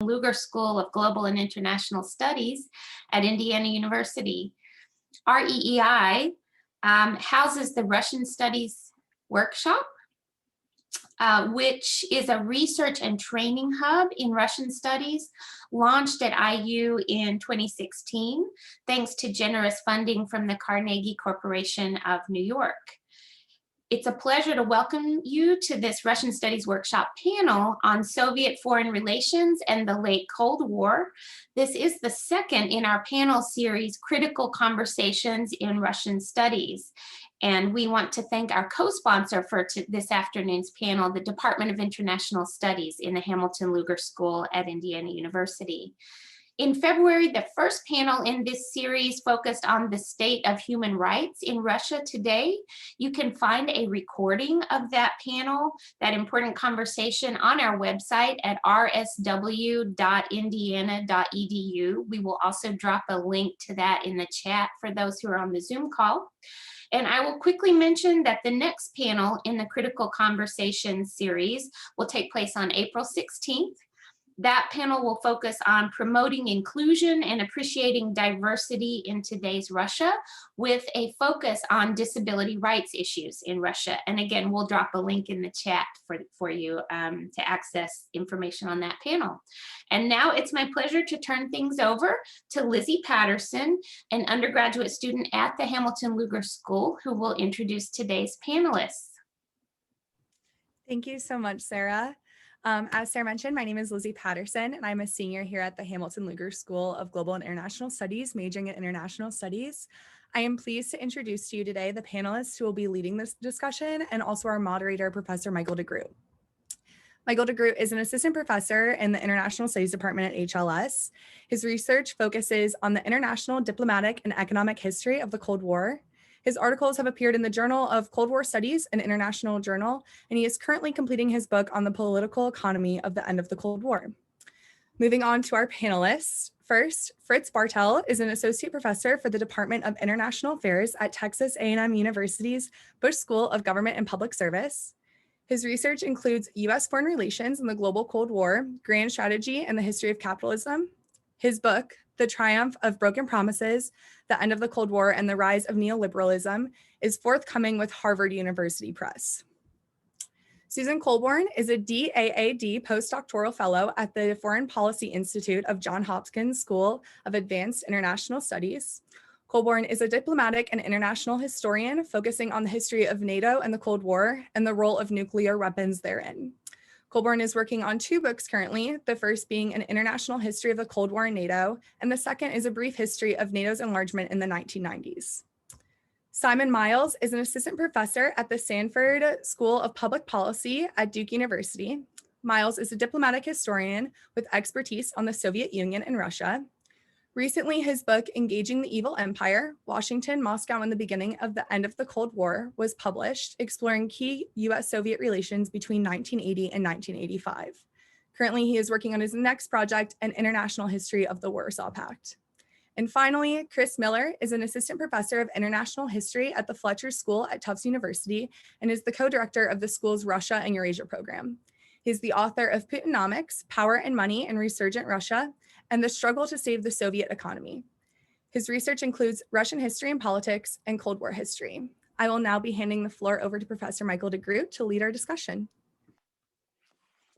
Lugar School of Global and International Studies at Indiana University. REEI houses the Russian Studies Workshop, which is a research and training hub in Russian studies, launched at IU in 2016, thanks to generous funding from the Carnegie Corporation of New York. It's a pleasure to welcome you to this Russian Studies Workshop panel on Soviet foreign relations and the late Cold War. This is the second in our panel series, Critical Conversations in Russian Studies. And we want to thank our co-sponsor for this afternoon's panel, the Department of International Studies in the Hamilton Lugar School at Indiana University. In February, the first panel in this series focused on the state of human rights in Russia today. You can find a recording of that panel, that important conversation, on our website at rsw.indiana.edu. We will also drop a link to that in the chat for those who are on the Zoom call. And I will quickly mention that the next panel in the Critical Conversations series will take place on April 16th. That panel will focus on promoting inclusion and appreciating diversity in today's Russia, with a focus on disability rights issues in Russia. And again, we'll drop a link in the chat for you to access information on that panel. And now it's my pleasure to turn things over to Lizzie Patterson, an undergraduate student at the Hamilton Lugar School, who will introduce today's panelists. Thank you so much, Sarah. As Sarah mentioned, my name is Lizzie Patterson, and I'm a senior here at the Hamilton Lugar School of Global and International Studies, majoring in International Studies. I am pleased to introduce to you today the panelists who will be leading this discussion, and also our moderator, Professor Michael de Groot. Michael de Groot is an assistant professor in the International Studies Department at HLS. His research focuses on the international diplomatic and economic history of the Cold War. His articles have appeared in the Journal of Cold War Studies, an international journal, and he is currently completing his book on the political economy of the end of the Cold War. Moving on to our panelists. First, Fritz Bartel is an associate professor for the Department of International Affairs at Texas A&M University's Bush School of Government and Public Service. His research includes U.S. foreign relations in the global Cold War, grand strategy, and the history of capitalism. His book, The Triumph of Broken Promises, The End of the Cold War, and the Rise of Neoliberalism, is forthcoming with Harvard University Press. Susan Colborn is a DAAD postdoctoral fellow at the Foreign Policy Institute of Johns Hopkins School of Advanced International Studies. Colborn is a diplomatic and international historian focusing on the history of NATO and the Cold War and the role of nuclear weapons therein. Colborn is working on two books currently, the first being an international history of the Cold War and NATO, and the second is a brief history of NATO's enlargement in the 1990s. Simon Miles is an assistant professor at the Sanford School of Public Policy at Duke University. Miles is a diplomatic historian with expertise on the Soviet Union and Russia. Recently, his book, Engaging the Evil Empire, Washington, Moscow, and the Beginning of the End of the Cold War, was published, exploring key US-Soviet relations between 1980 and 1985. Currently, he is working on his next project, An International History of the Warsaw Pact. And finally, Chris Miller is an assistant professor of international history at the Fletcher School at Tufts University and is the co-director of the school's Russia and Eurasia program. He's the author of Putinomics, Power and Money in Resurgent Russia, and the Struggle to Save the Soviet Economy. His research includes Russian history and politics and Cold War history. I will now be handing the floor over to Professor Michael de Groot to lead our discussion.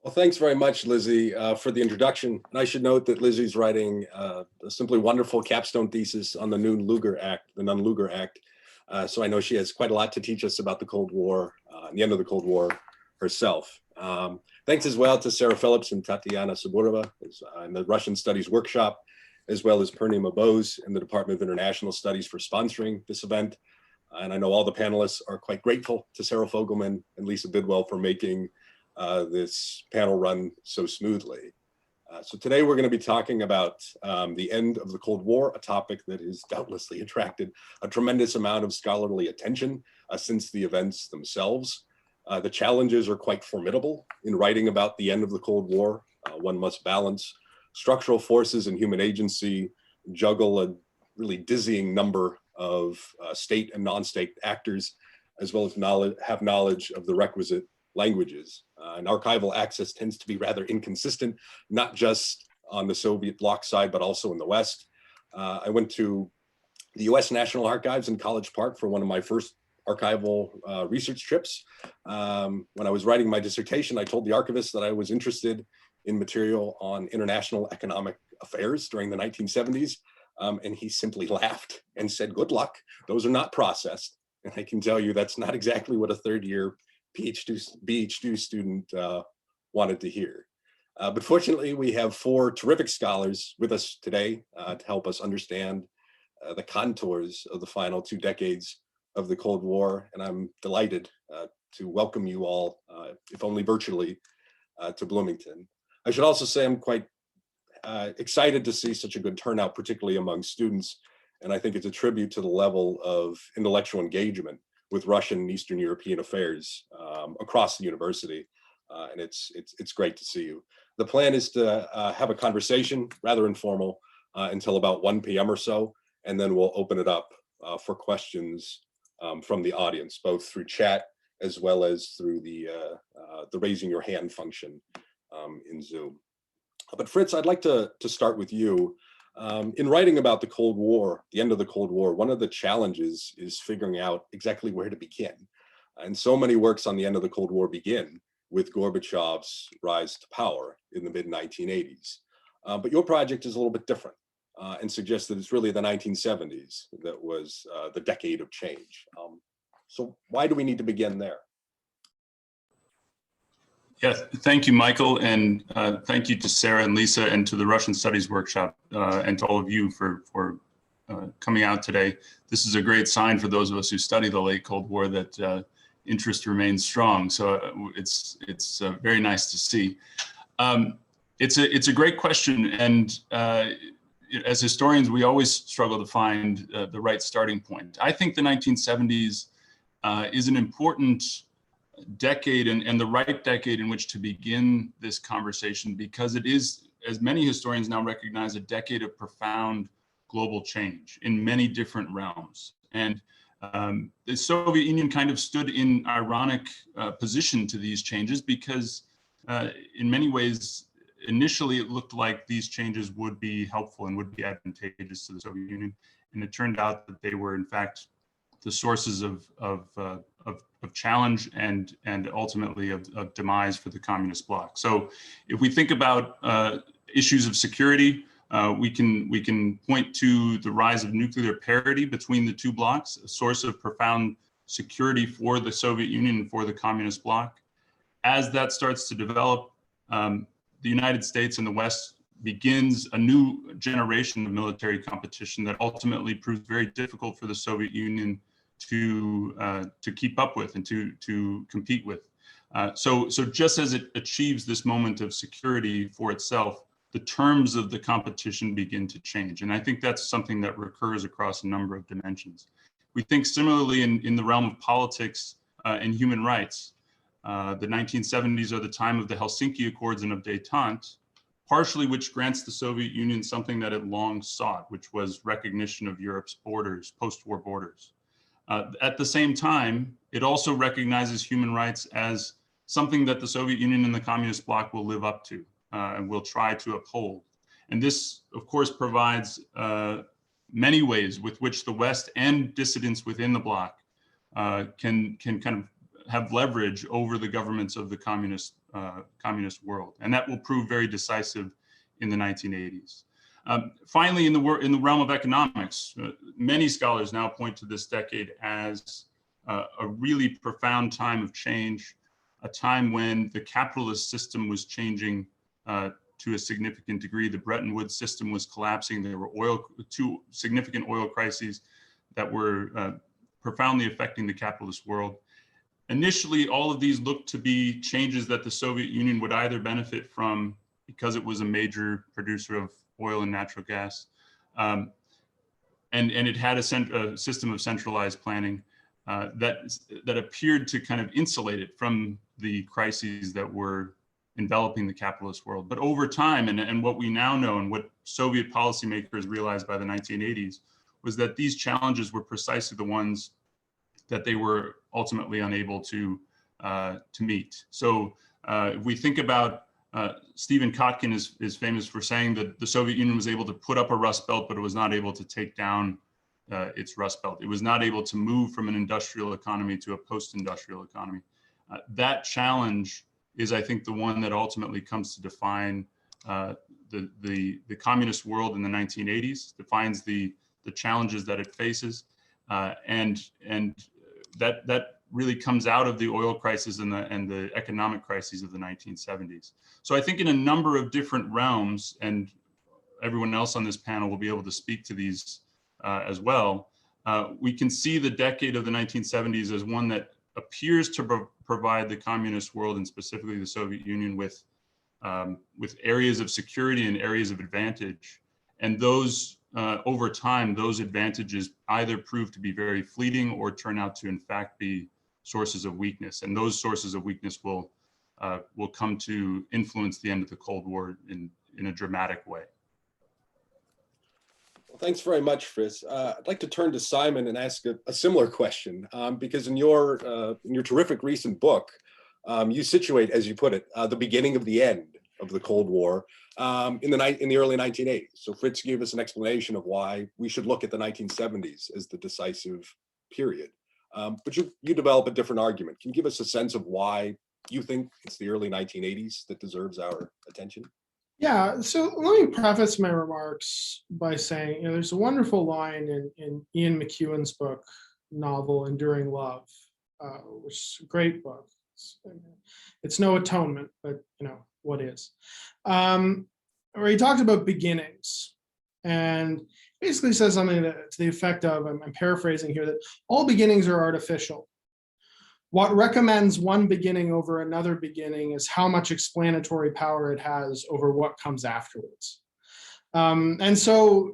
Well, thanks very much, Lizzie, for the introduction. And I should note that Lizzie's writing a simply wonderful capstone thesis on the new Lugar Act, the Non-Lugar Act. So I know she has quite a lot to teach us about the Cold War and the end of the Cold War herself. Thanks as well to Sarah Phillips and Tatiana Saburova in the Russian Studies Workshop, as well as Purnima Bose in the Department of International Studies for sponsoring this event. And I know all the panelists are quite grateful to Sarah Fogelman and Lisa Bidwell for making this panel run so smoothly. So today we're going to be talking about the end of the Cold War, a topic that has doubtlessly attracted a tremendous amount of scholarly attention since the events themselves. The challenges are quite formidable in writing about the end of the Cold War. One must balance structural forces and human agency, juggle a really dizzying number of state and non-state actors, as well as have knowledge of the requisite languages. And archival access tends to be rather inconsistent, not just on the Soviet bloc side, but also in the West. I went to the US National Archives in College Park for one of my first archival research trips. When I was writing my dissertation, I told the archivist that I was interested in material on international economic affairs during the 1970s. And he simply laughed and said, good luck, those are not processed. And I can tell you that's not exactly what a third year PhD student wanted to hear. But fortunately, we have 4 terrific scholars with us today to help us understand the contours of the final 2 decades of the Cold War. And I'm delighted to welcome you all, if only virtually, to Bloomington. I should also say I'm quite excited to see such a good turnout, particularly among students. And I think it's a tribute to the level of intellectual engagement with Russian and Eastern European affairs across the university. And it's great to see you. The plan is to have a conversation, rather informal, until about 1 p.m. or so, and then we'll open it up for questions from the audience, both through chat as well as through the raising your hand function in Zoom. But Fritz, I'd like to start with you. In writing about the Cold War, the end of the Cold War, one of the challenges is figuring out exactly where to begin. And so many works on the end of the Cold War begin with Gorbachev's rise to power in the mid-1980s. But your project is a little bit different and suggests that it's really the 1970s that was the decade of change. So why do we need to begin there? Yes, thank you, Michael, and thank you to Sarah and Lisa and to the Russian Studies Workshop and to all of you for coming out today. This is a great sign for those of us who study the late Cold War that interest remains strong. So it's very nice to see. It's a great question, and as historians, we always struggle to find the right starting point. I think the 1970s is an important decade and the right decade in which to begin this conversation, because it is, as many historians now recognize, a decade of profound global change in many different realms. And the Soviet Union kind of stood in ironic position to these changes because in many ways, initially it looked like these changes would be helpful and would be advantageous to the Soviet Union. And it turned out that they were in fact the sources of challenge and ultimately of demise for the communist bloc. So if we think about issues of security, we can point to the rise of nuclear parity between the 2 blocs, a source of profound security for the Soviet Union and for the communist bloc. As that starts to develop, the United States and the West begins a new generation of military competition that ultimately proves very difficult for the Soviet Union to keep up with and to compete with. So just as it achieves this moment of security for itself, the terms of the competition begin to change. And I think that's something that recurs across a number of dimensions. We think similarly in the realm of politics and human rights. The 1970s are the time of the Helsinki Accords and of détente, partially which grants the Soviet Union something that it long sought, which was recognition of Europe's borders, post-war borders. At the same time, it also recognizes human rights as something that the Soviet Union and the communist bloc will live up to and will try to uphold. And this, of course, provides many ways with which the West and dissidents within the bloc can kind of have leverage over the governments of the communist world. And that will prove very decisive in the 1980s. Finally, in the realm of economics, many scholars now point to this decade as a really profound time of change, a time when the capitalist system was changing to a significant degree. The Bretton Woods system was collapsing. There were 2 significant oil crises that were profoundly affecting the capitalist world. Initially, all of these looked to be changes that the Soviet Union would either benefit from because it was a major producer of oil and natural gas, and it had a system of centralized planning that appeared to kind of insulate it from the crises that were enveloping the capitalist world. But over time, and what we now know and what Soviet policymakers realized by the 1980s was that these challenges were precisely the ones that they were ultimately unable to meet. So if we think about Stephen Kotkin is famous for saying that the Soviet Union was able to put up a rust belt, but it was not able to take down its rust belt. It was not able to move from an industrial economy to a post-industrial economy. That challenge is, I think, the one that ultimately comes to define the communist world in the 1980s, defines the challenges that it faces, and that really comes out of the oil crisis and the economic crises of the 1970s. So I think in a number of different realms, and everyone else on this panel will be able to speak to these as well, we can see the decade of the 1970s as one that appears to provide the communist world, and specifically the Soviet Union, with areas of security and areas of advantage. And those, over time, those advantages either prove to be very fleeting or turn out to, in fact, be sources of weakness. And those sources of weakness will come to influence the end of the Cold War in a dramatic way. Well, thanks very much, Fritz. I'd like to turn to Simon and ask a similar question, because in your terrific recent book, you situate, as you put it, the beginning of the end of the Cold War in the early 1980s. So Fritz gave us an explanation of why we should look at the 1970s as the decisive period. But you develop a different argument. Can you give us a sense of why you think it's the early 1980s that deserves our attention? Yeah, so let me preface my remarks by saying, there's a wonderful line in Ian McEwan's book, novel, Enduring Love, which is a great book. It's no atonement, but what is? Where he talks about beginnings, and basically says something to the effect of, I'm paraphrasing here, that all beginnings are artificial. What recommends one beginning over another beginning is how much explanatory power it has over what comes afterwards. And so,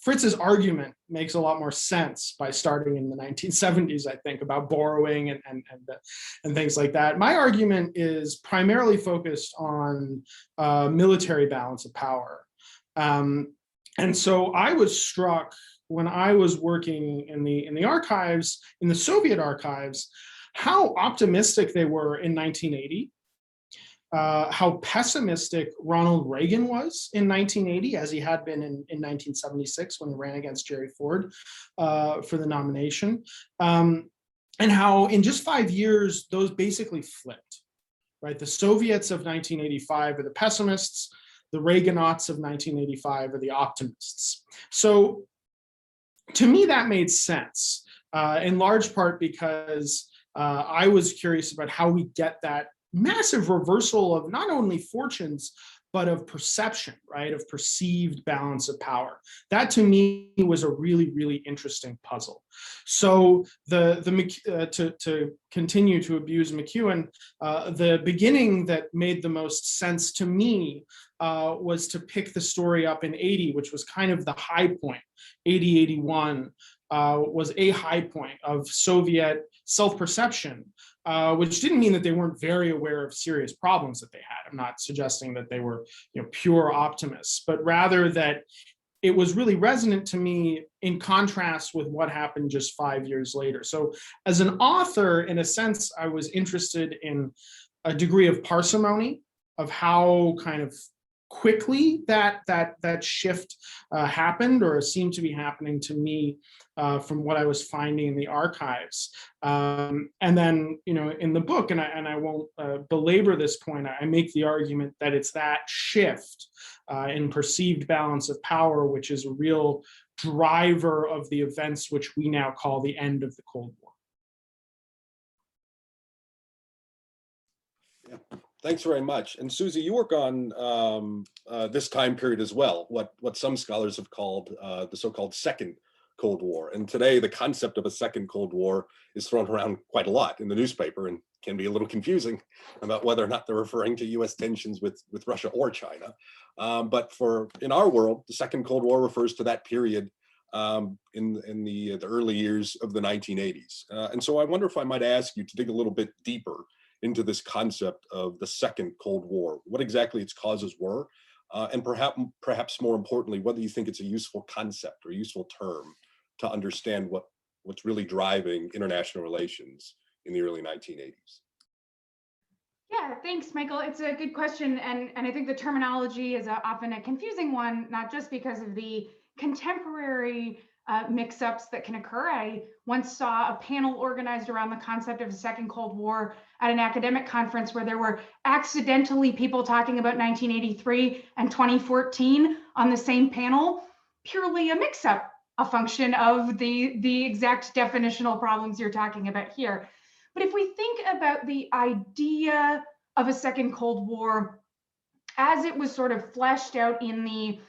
Fritz's argument makes a lot more sense by starting in the 1970s, I think, about borrowing and things like that. My argument is primarily focused on military balance of power. And so I was struck when I was working in the archives, in the Soviet archives, how optimistic they were in 1980, how pessimistic Ronald Reagan was in 1980, as he had been in 1976 when he ran against Jerry Ford for the nomination, and how in just 5 years, those basically flipped, right? The Soviets of 1985 are the pessimists, the Reaganauts of 1985 are the optimists. So to me, that made sense, in large part because I was curious about how we get that massive reversal of not only fortunes, but of perception, right? Of perceived balance of power. That to me was a really, really interesting puzzle. So to continue to abuse McEwan, the beginning that made the most sense to me was to pick the story up in 80, which was kind of the high point. 80, 81 was a high point of Soviet self-perception, which didn't mean that they weren't very aware of serious problems that they had. I'm not suggesting that they were pure optimists, but rather that it was really resonant to me in contrast with what happened just 5 years later. So as an author, in a sense, I was interested in a degree of parsimony of how kind of quickly that shift happened, or seemed to be happening to me from what I was finding in the archives. And then, in the book, and I won't belabor this point, I make the argument that it's that shift in perceived balance of power, which is a real driver of the events which we now call the end of the Cold War. Yeah. Thanks very much. And Susie, you work on this time period as well, what some scholars have called the so-called Second Cold War. And today, the concept of a second Cold War is thrown around quite a lot in the newspaper and can be a little confusing about whether or not they're referring to US tensions with Russia or China. But in our world, the Second Cold War refers to that period in the early years of the 1980s. And so I wonder if I might ask you to dig a little bit deeper into this concept of the Second Cold War, what exactly its causes were, and perhaps more importantly, whether you think it's a useful concept or a useful term to understand what's really driving international relations in the early 1980s. Yeah, Yeah, thanks, Michael. It's a good question. And I think the terminology is often a confusing one, not just because of the contemporary mix-ups that can occur. I once saw a panel organized around the concept of the Second Cold War at an academic conference where there were accidentally people talking about 1983 and 2014 on the same panel, purely a mix-up, a function of the exact definitional problems you're talking about here. But if we think about the idea of a second Cold War as it was sort of fleshed out in the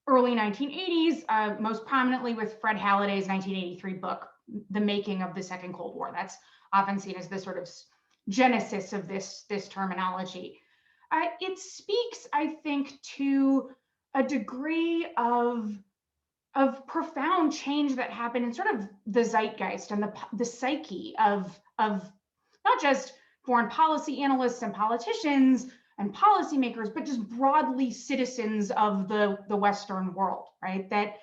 early 1980s, most prominently with Fred Halliday's 1983 book, The Making of the Second Cold War. That's often seen as the sort of genesis of this terminology. It speaks, I think, to a degree of profound change that happened in sort of the zeitgeist and the psyche of not just foreign policy analysts and politicians and policymakers, but just broadly citizens of the Western world, right? That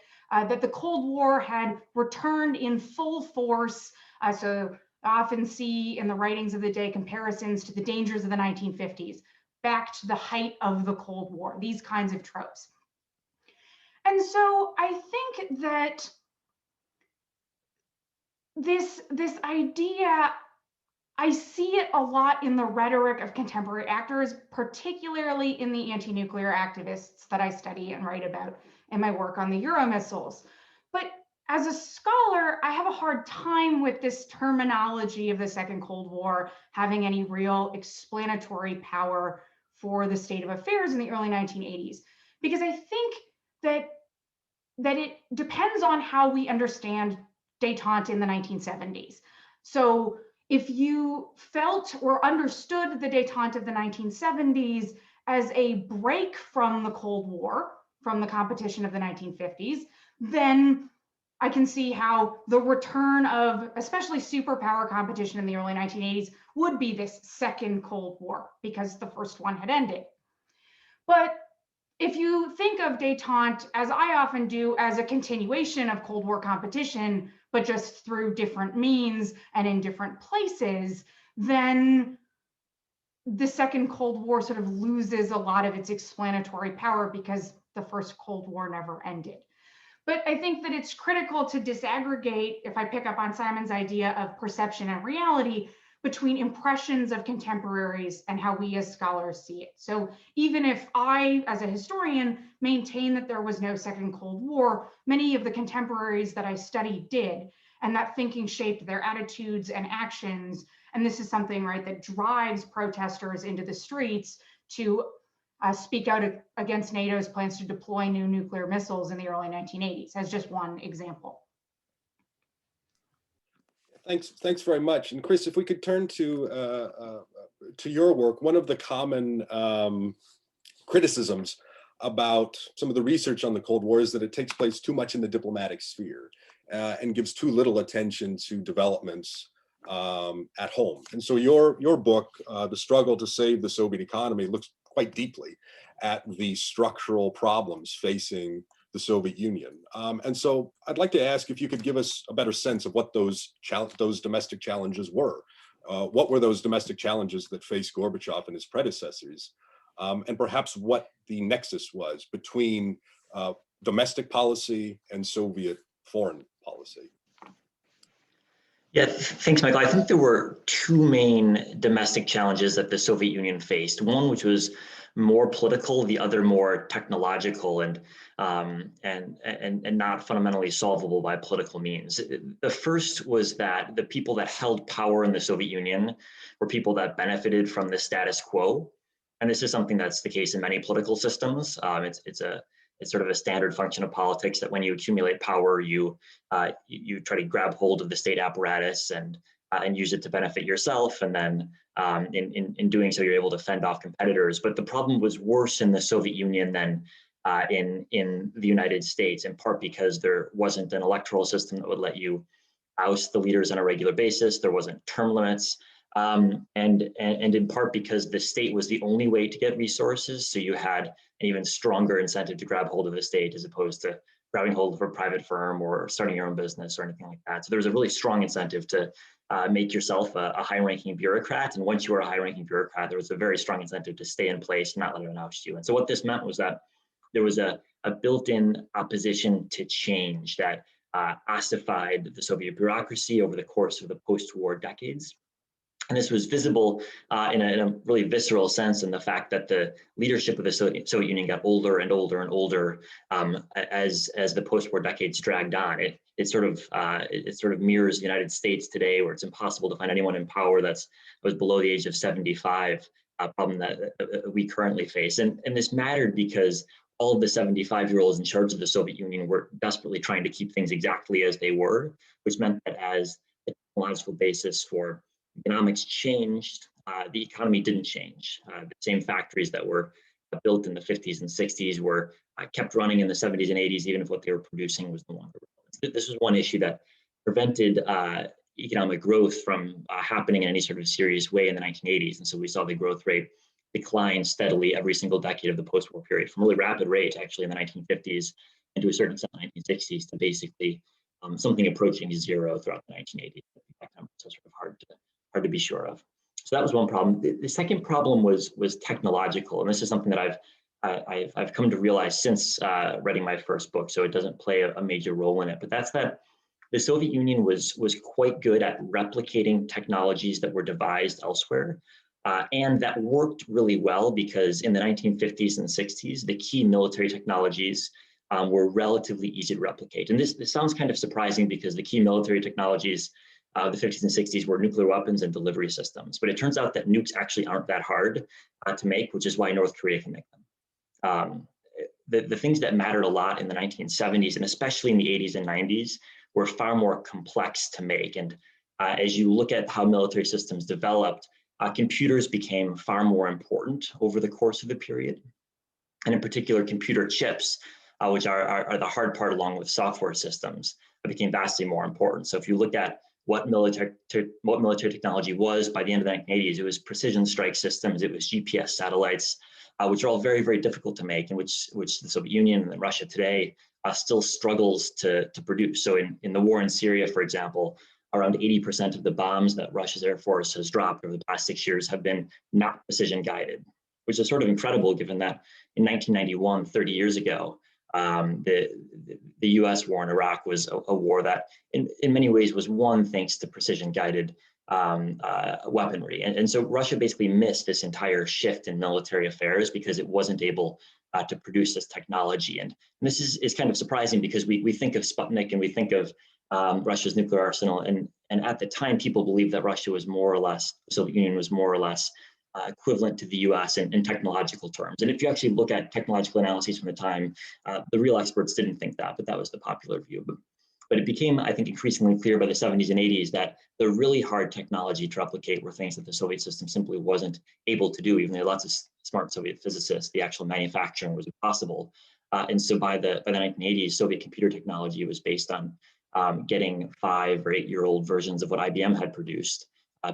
the Cold War had returned in full force. So I often see in the writings of the day comparisons to the dangers of the 1950s, back to the height of the Cold War, these kinds of tropes. And so I think that this idea, I see it a lot in the rhetoric of contemporary actors, particularly in the anti-nuclear activists that I study and write about in my work on the Euro missiles. But as a scholar, I have a hard time with this terminology of the Second Cold War having any real explanatory power for the state of affairs in the early 1980s, because I think that it depends on how we understand détente in the 1970s. So if you felt or understood the détente of the 1970s as a break from the Cold War, from the competition of the 1950s, then I can see how the return of especially superpower competition in the early 1980s would be this second Cold War because the first one had ended. But if you think of détente, as I often do, as a continuation of Cold War competition, but just through different means and in different places, then the second Cold War sort of loses a lot of its explanatory power because the first Cold War never ended. But I think that it's critical to disaggregate, if I pick up on Simon's idea of perception and reality, between impressions of contemporaries and how we as scholars see it. So even if I, as a historian, maintain that there was no second Cold War, many of the contemporaries that I studied did, and that thinking shaped their attitudes and actions. And this is something, right, that drives protesters into the streets to speak out against NATO's plans to deploy new nuclear missiles in the early 1980s, as just one example. Thanks very much. And Chris, if we could turn to your work, one of the common criticisms about some of the research on the Cold War is that it takes place too much in the diplomatic sphere and gives too little attention to developments at home. And so your book, The Struggle to Save the Soviet Economy, looks quite deeply at the structural problems facing the Soviet Union. And so I'd like to ask if you could give us a better sense of what those domestic challenges were. What were those domestic challenges that faced Gorbachev and his predecessors? And perhaps what the nexus was between domestic policy and Soviet foreign policy. Yeah, thanks, Michael. I think there were two main domestic challenges that the Soviet Union faced. One, which was more political, the other more technological and not fundamentally solvable by political means. The first was that the people that held power in the Soviet Union were people that benefited from the status quo. And this is something that's the case in many political systems. It's sort of a standard function of politics that when you accumulate power, you try to grab hold of the state apparatus and use it to benefit yourself. And then in doing so, you're able to fend off competitors. But the problem was worse in the Soviet Union than in the United States, in part because there wasn't an electoral system that would let you oust the leaders on a regular basis. There wasn't term limits. And in part because the state was the only way to get resources. So you had an even stronger incentive to grab hold of the state as opposed to grabbing hold of a private firm or starting your own business or anything like that. So there was a really strong incentive to make yourself a high-ranking bureaucrat. And once you were a high-ranking bureaucrat, there was a very strong incentive to stay in place and not let anyone oust you. And so what this meant was that there was a built-in opposition to change that ossified the Soviet bureaucracy over the course of the post-war decades. And this was visible in a really visceral sense in the fact that the leadership of the Soviet Union got older and older and older as the post-war decades dragged on. It sort of mirrors the United States today, where it's impossible to find anyone in power that was below the age of 75, a problem that we currently face. And this mattered because all of the 75-year-olds in charge of the Soviet Union were desperately trying to keep things exactly as they were, which meant that as the technological basis for economics changed, the economy didn't change. The same factories that were built in the 50s and 60s were kept running in the 70s and 80s, even if what they were producing was no longer relevant. This was one issue that prevented economic growth from happening in any sort of serious way in the 1980s. And so we saw the growth rate decline steadily every single decade of the post-war period, from a really rapid rate actually in the 1950s and to a certain extent in the 1960s to basically something approaching zero throughout the 1980s. So sort of hard to be sure of. So that was one problem. The second problem was technological, and this is something that I've come to realize since writing my first book. So it doesn't play a major role in it, but that's that the Soviet Union was quite good at replicating technologies that were devised elsewhere, and that worked really well because in the 1950s and 60s, the key military technologies were relatively easy to replicate. And this sounds kind of surprising because the key military technologies the 50s and 60s were nuclear weapons and delivery systems. But it turns out that nukes actually aren't that hard to make, which is why North Korea can make them. The things that mattered a lot in the 1970s, and especially in the 80s and 90s, were far more complex to make. And as you look at how military systems developed, computers became far more important over the course of the period. And in particular, computer chips, which are the hard part along with software systems, became vastly more important. So if you look at what military technology was by the end of the 1980s, it was precision strike systems, it was GPS satellites, which are all very, very difficult to make, and which the Soviet Union and Russia today still struggles to produce. So in the war in Syria, for example, around 80% of the bombs that Russia's Air Force has dropped over the past 6 years have been not precision guided, which is sort of incredible given that in 1991, 30 years ago, the US war in Iraq was a war that in many ways was won thanks to precision guided weaponry. And so Russia basically missed this entire shift in military affairs because it wasn't able to produce this technology. And this is kind of surprising because we think of Sputnik and we think of Russia's nuclear arsenal. And at the time, people believed that Russia was more or less, the Soviet Union was more or less equivalent to the US in technological terms. And if you actually look at technological analyses from the time, the real experts didn't think that, but that was the popular view. But it became, I think, increasingly clear by the 70s and 80s that the really hard technology to replicate were things that the Soviet system simply wasn't able to do, even though lots of smart Soviet physicists, the actual manufacturing was impossible. And so by the 1980s, Soviet computer technology was based on getting 5 or 8-year-old versions of what IBM had produced,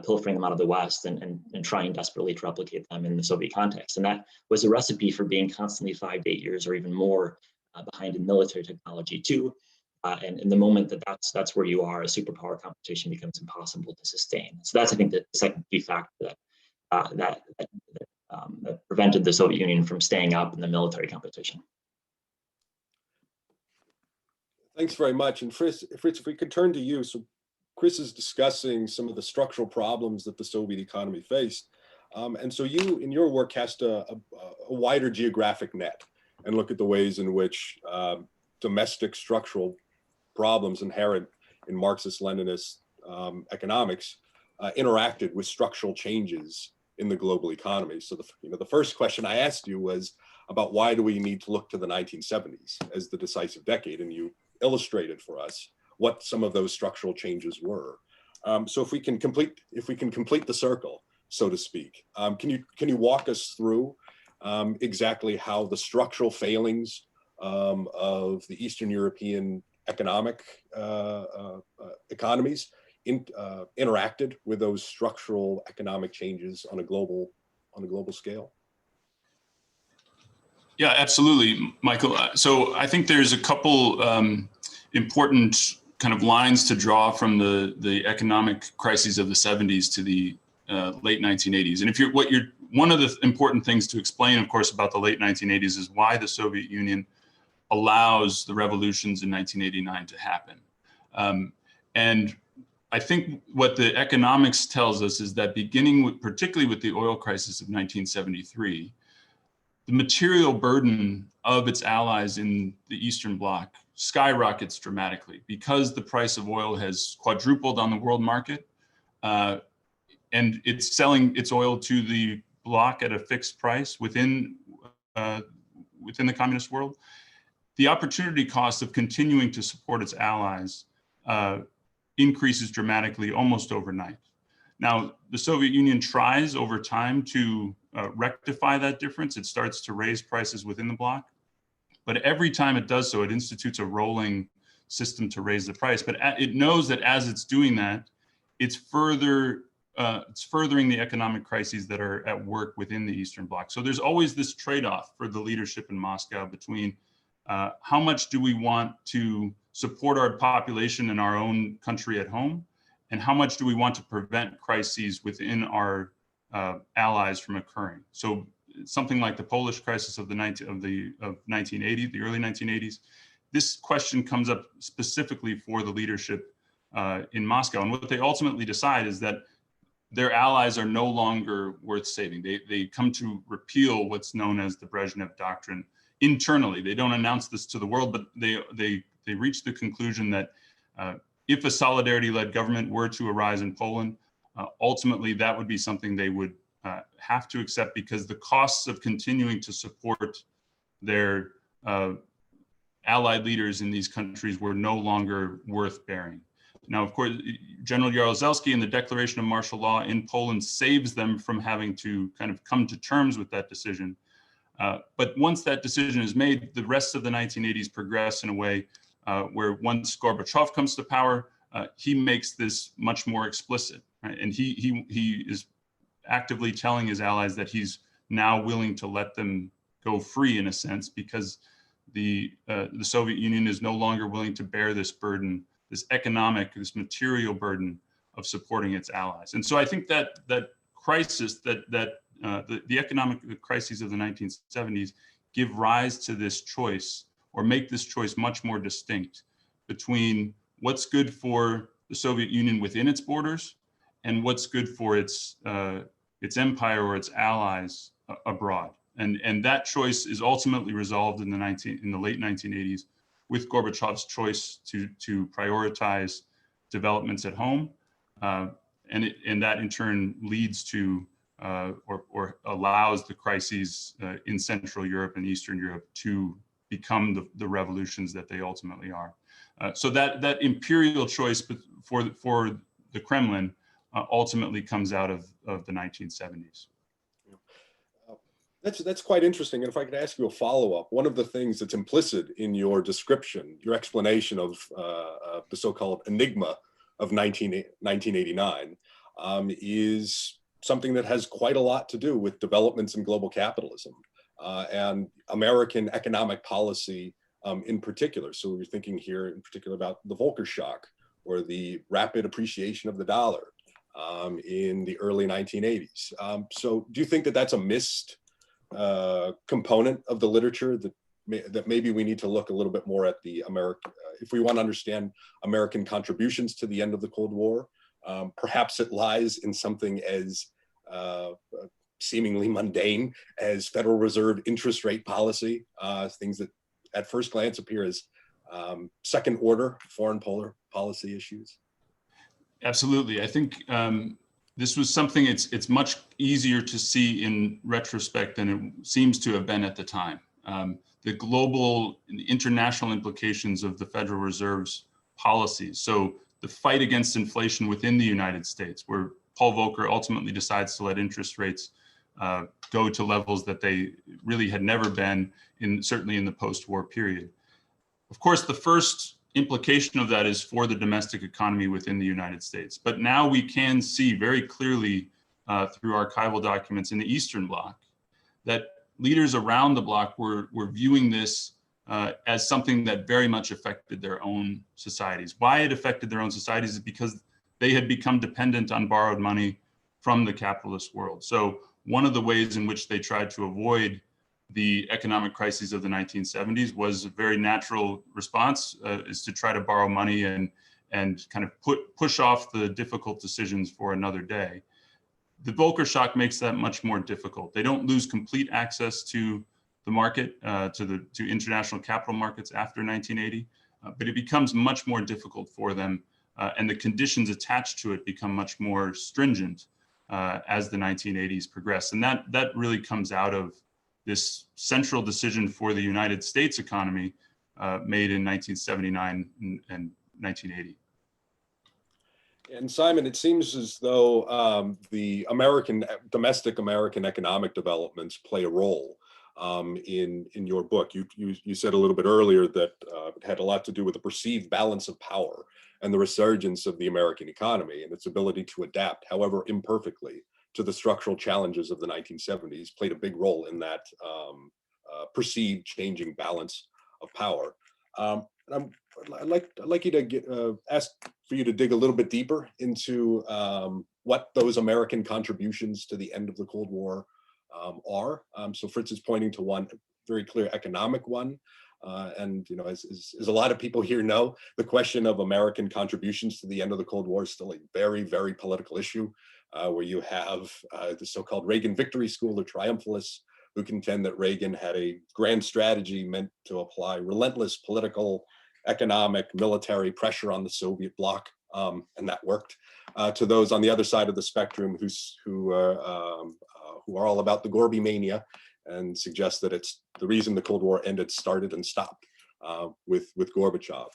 pilfering them out of the West and trying desperately to replicate them in the Soviet context. And that was a recipe for being constantly 5 to 8 years or even more behind in military technology too. And in the moment that's where you are, a superpower competition becomes impossible to sustain. So that's, I think, the second key factor that prevented the Soviet Union from staying up in the military competition. Thanks very much. And Fritz, if we could turn to you. So Chris is discussing some of the structural problems that the Soviet economy faced. And so you, in your work, cast a wider geographic net and look at the ways in which domestic structural problems inherent in Marxist-Leninist economics interacted with structural changes in the global economy. So the first question I asked you was about why do we need to look to the 1970s as the decisive decade, and you illustrated for us what some of those structural changes were. So if we can complete the circle, so to speak, can you walk us through exactly how the structural failings of the Eastern European economies interacted with those structural economic changes on a global scale? Yeah, absolutely, Michael. So I think there's a couple important kind of lines to draw from the economic crises of the 70s to the late 1980s. And one of the important things to explain, of course, about the late 1980s is why the Soviet Union allows the revolutions in 1989 to happen. And I think what the economics tells us is that particularly with the oil crisis of 1973, the material burden of its allies in the Eastern Bloc skyrockets dramatically because the price of oil has quadrupled on the world market, and it's selling its oil to the bloc at a fixed price within the communist world. The opportunity cost of continuing to support its allies increases dramatically almost overnight. Now, the Soviet Union tries over time to rectify that difference. It starts to raise prices within the bloc, but every time it does so, it institutes a rolling system to raise the price. But it knows that as it's doing that, it's furthering the economic crises that are at work within the Eastern Bloc. So there's always this trade-off for the leadership in Moscow between how much do we want to support our population in our own country at home, and how much do we want to prevent crises within our allies from occurring. So something like the Polish crisis of 1980, the early 1980s, this question comes up specifically for the leadership in Moscow. And what they ultimately decide is that their allies are no longer worth saving. They come to repeal what's known as the Brezhnev Doctrine internally. They don't announce this to the world, but they reach the conclusion that if a solidarity-led government were to arise in Poland, ultimately that would be something they would have to accept because the costs of continuing to support their allied leaders in these countries were no longer worth bearing. Now, of course, General Jaruzelski and the declaration of martial law in Poland saves them from having to kind of come to terms with that decision. But once that decision is made, the rest of the 1980s progress in a way where once Gorbachev comes to power, he makes this much more explicit, right? And he is actively telling his allies that he's now willing to let them go free in a sense because the Soviet Union is no longer willing to bear this burden, this material burden of supporting its allies. And so I think that crisis, the economic crises of the 1970s give rise to this choice, or make this choice much more distinct between what's good for the Soviet Union within its borders and what's good for its empire or its allies abroad. And that choice is ultimately resolved in the late 1980s with Gorbachev's choice to prioritize developments at home, and that in turn leads to or allows the crises in Central Europe and Eastern Europe to become the revolutions that they ultimately are. So that imperial choice for the Kremlin ultimately comes out of the 1970s. That's quite interesting. And if I could ask you a follow-up, one of the things that's implicit in your description, your explanation of the so-called enigma of 1989 is something that has quite a lot to do with developments in global capitalism and American economic policy in particular. So we're thinking here in particular about the Volcker shock or the rapid appreciation of the dollar in the early 1980s. So do you think that that's a missed component of the literature that maybe we need to look a little bit more at the if we want to understand American contributions to the end of the Cold War? Perhaps it lies in something as seemingly mundane as Federal Reserve interest rate policy, things that at first glance appear as second order foreign policy issues. Absolutely. I think this was something it's much easier to see in retrospect than it seems to have been at the time. The global and international implications of the Federal Reserve's policies. So the fight against inflation within the United States, where Paul Volcker ultimately decides to let interest rates go to levels that they really had never been certainly in the post-war period. Of course, the first implication of that is for the domestic economy within the United States. But now we can see very clearly through archival documents in the Eastern Bloc that leaders around the bloc were viewing this as something that very much affected their own societies. Why it affected their own societies is because they had become dependent on borrowed money from the capitalist world. So one of the ways in which they tried to avoid the economic crises of the 1970s was a very natural response, is to try to borrow money and kind of push off the difficult decisions for another day. The Volcker shock makes that much more difficult. They don't lose complete access to the market, to international capital markets after 1980, but it becomes much more difficult for them, and the conditions attached to it become much more stringent as the 1980s progress. And that really comes out of this central decision for the United States economy made in 1979 and 1980. And Simon, it seems as though the domestic American economic developments play a role in your book. You said a little bit earlier that it had a lot to do with the perceived balance of power and the resurgence of the American economy and its ability to adapt, however imperfectly, to the structural challenges of the 1970s played a big role in that perceived changing balance of power. I'd like you to ask for you to dig a little bit deeper into what those American contributions to the end of the Cold War are. So Fritz is pointing to one very clear economic one. And as a lot of people here know, the question of American contributions to the end of the Cold War is still a very, very political issue, where you have the so-called Reagan Victory School, or triumphalists, who contend that Reagan had a grand strategy meant to apply relentless political, economic, military pressure on the Soviet bloc, and that worked. To those on the other side of the spectrum who are all about the Gorby mania and suggest that it's the reason the Cold War ended, started, and stopped with Gorbachev.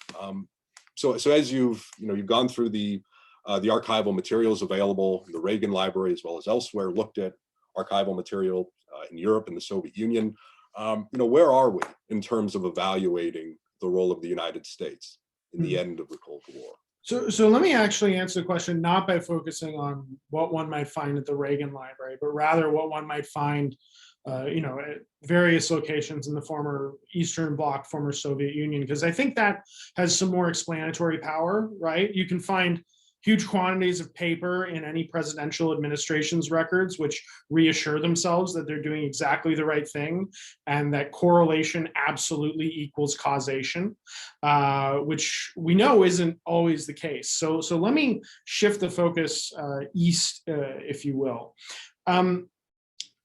So as you've gone through the archival materials available in the Reagan Library as well as elsewhere, looked at archival material in Europe and the Soviet Union, where are we in terms of evaluating the role of the United States in the end of the Cold War? So let me actually answer the question not by focusing on what one might find at the Reagan Library, but rather what one might find at various locations in the former Eastern Bloc, former Soviet Union, because I think that has some more explanatory power, right? You can find huge quantities of paper in any presidential administration's records, which reassure themselves that they're doing exactly the right thing and that correlation absolutely equals causation, which we know isn't always the case. So let me shift the focus east, if you will.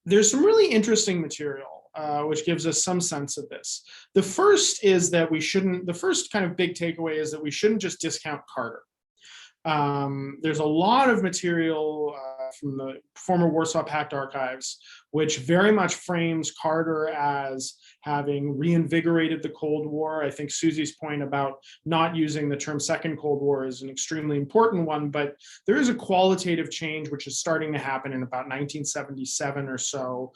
There's some really interesting material which gives us some sense of this. The first is that the first kind of big takeaway is that we shouldn't just discount Carter. There's a lot of material from the former Warsaw Pact archives, which very much frames Carter as having reinvigorated the Cold War. I think Susie's point about not using the term Second Cold War is an extremely important one, but there is a qualitative change which is starting to happen in about 1977 or so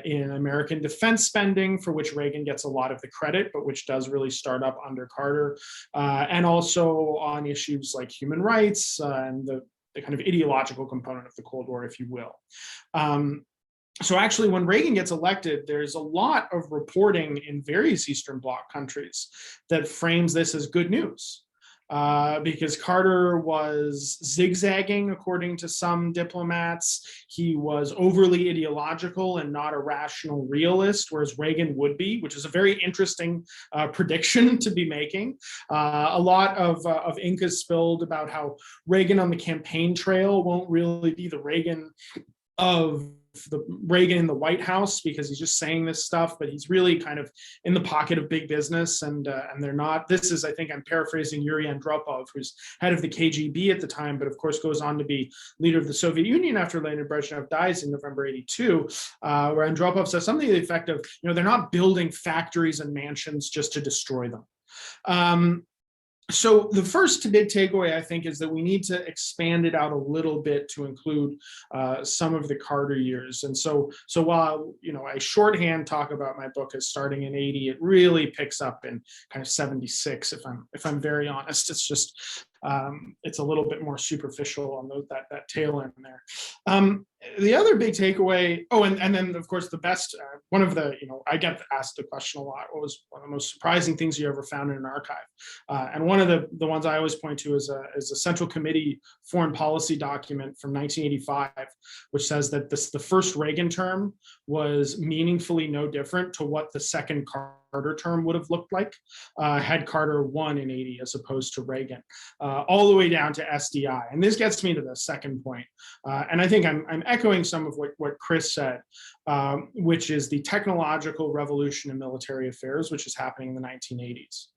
in American defense spending, for which Reagan gets a lot of the credit, but which does really start up under Carter, and also on issues like human rights and the kind of ideological component of the Cold War, if you will. So actually, when Reagan gets elected, there's a lot of reporting in various Eastern Bloc countries that frames this as good news. Because Carter was zigzagging, according to some diplomats. He was overly ideological and not a rational realist, whereas Reagan would be, which is a very interesting prediction to be making. A lot of ink is spilled about how Reagan on the campaign trail won't really be the Reagan of the Reagan in the White House, because he's just saying this stuff, but he's really kind of in the pocket of big business, and they're not. This is, I think I'm paraphrasing Yuri Andropov, who's head of the KGB at the time, but of course goes on to be leader of the Soviet Union after Leonid Brezhnev dies in November '82, where Andropov says something to the effect of, they're not building factories and mansions just to destroy them. So the first big takeaway, I think, is that we need to expand it out a little bit to include some of the Carter years. And so while I shorthand talk about my book as starting in '80, it really picks up in kind of '76. If I'm very honest, it's just it's a little bit more superficial on that tail end there. the other big takeaway, oh, and then of course the best, one of the, I get asked the question a lot, what was one of the most surprising things you ever found in an archive? And one of the ones I always point to is a Central Committee foreign policy document from 1985, which says that the first Reagan term was meaningfully no different to what the second Carter term would have looked like had Carter won in 80 as opposed to Reagan, all the way down to SDI. And this gets me to the second point. And I think I'm echoing some of what Chris said, which is the technological revolution in military affairs, which is happening in the 1980s.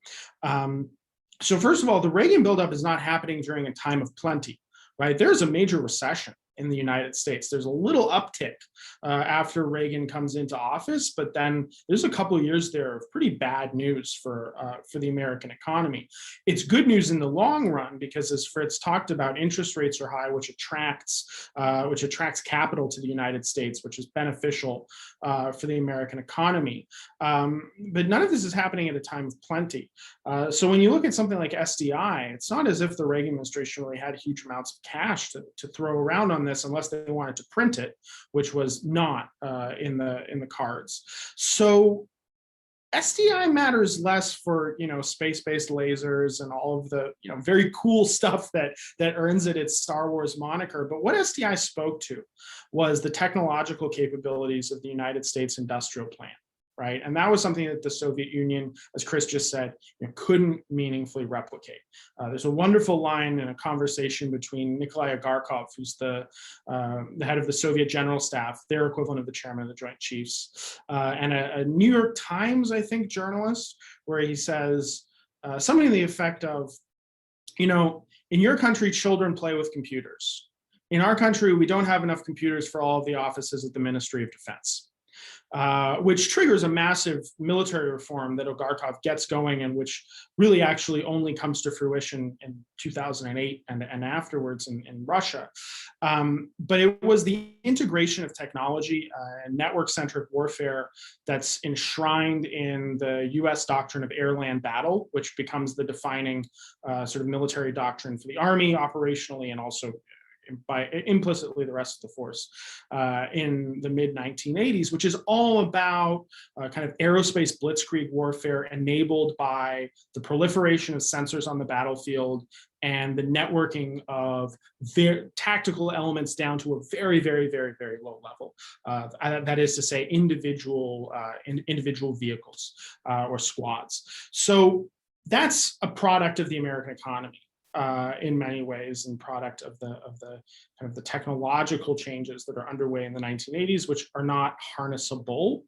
So first of all, the Reagan buildup is not happening during a time of plenty, right? There's a major recession in the United States. There's a little uptick after Reagan comes into office, but then there's a couple of years there of pretty bad news for the American economy. It's good news in the long run because, as Fritz talked about, interest rates are high, which attracts capital to the United States, which is beneficial for the American economy. But none of this is happening at a time of plenty. So when you look at something like SDI, it's not as if the Reagan administration really had huge amounts of cash to throw around on this unless they wanted to print it, which was not in the cards. So SDI matters less for space-based lasers and all of the very cool stuff that earns it its Star Wars moniker. But what SDI spoke to was the technological capabilities of the United States industrial plan. Right. And that was something that the Soviet Union, as Chris just said, couldn't meaningfully replicate. There's a wonderful line in a conversation between Nikolai Agarkov, who's the head of the Soviet General Staff, their equivalent of the chairman of the Joint Chiefs, and a New York Times, I think, journalist, where he says something to the effect of, in your country, children play with computers. In our country, we don't have enough computers for all of the offices at the Ministry of Defense. Which triggers a massive military reform that Agarkov gets going and which really actually only comes to fruition in 2008 and afterwards in Russia. But it was the integration of technology and network-centric warfare that's enshrined in the US doctrine of air-land battle, which becomes the defining sort of military doctrine for the Army operationally and also by implicitly the rest of the force in the mid-1980s, which is all about kind of aerospace blitzkrieg warfare enabled by the proliferation of sensors on the battlefield and the networking of their tactical elements down to a very, very, very, very low level. That is to say, individual vehicles or squads. So that's a product of the American economy. In many ways, and product of the kind of the technological changes that are underway in the 1980s, which are not harnessable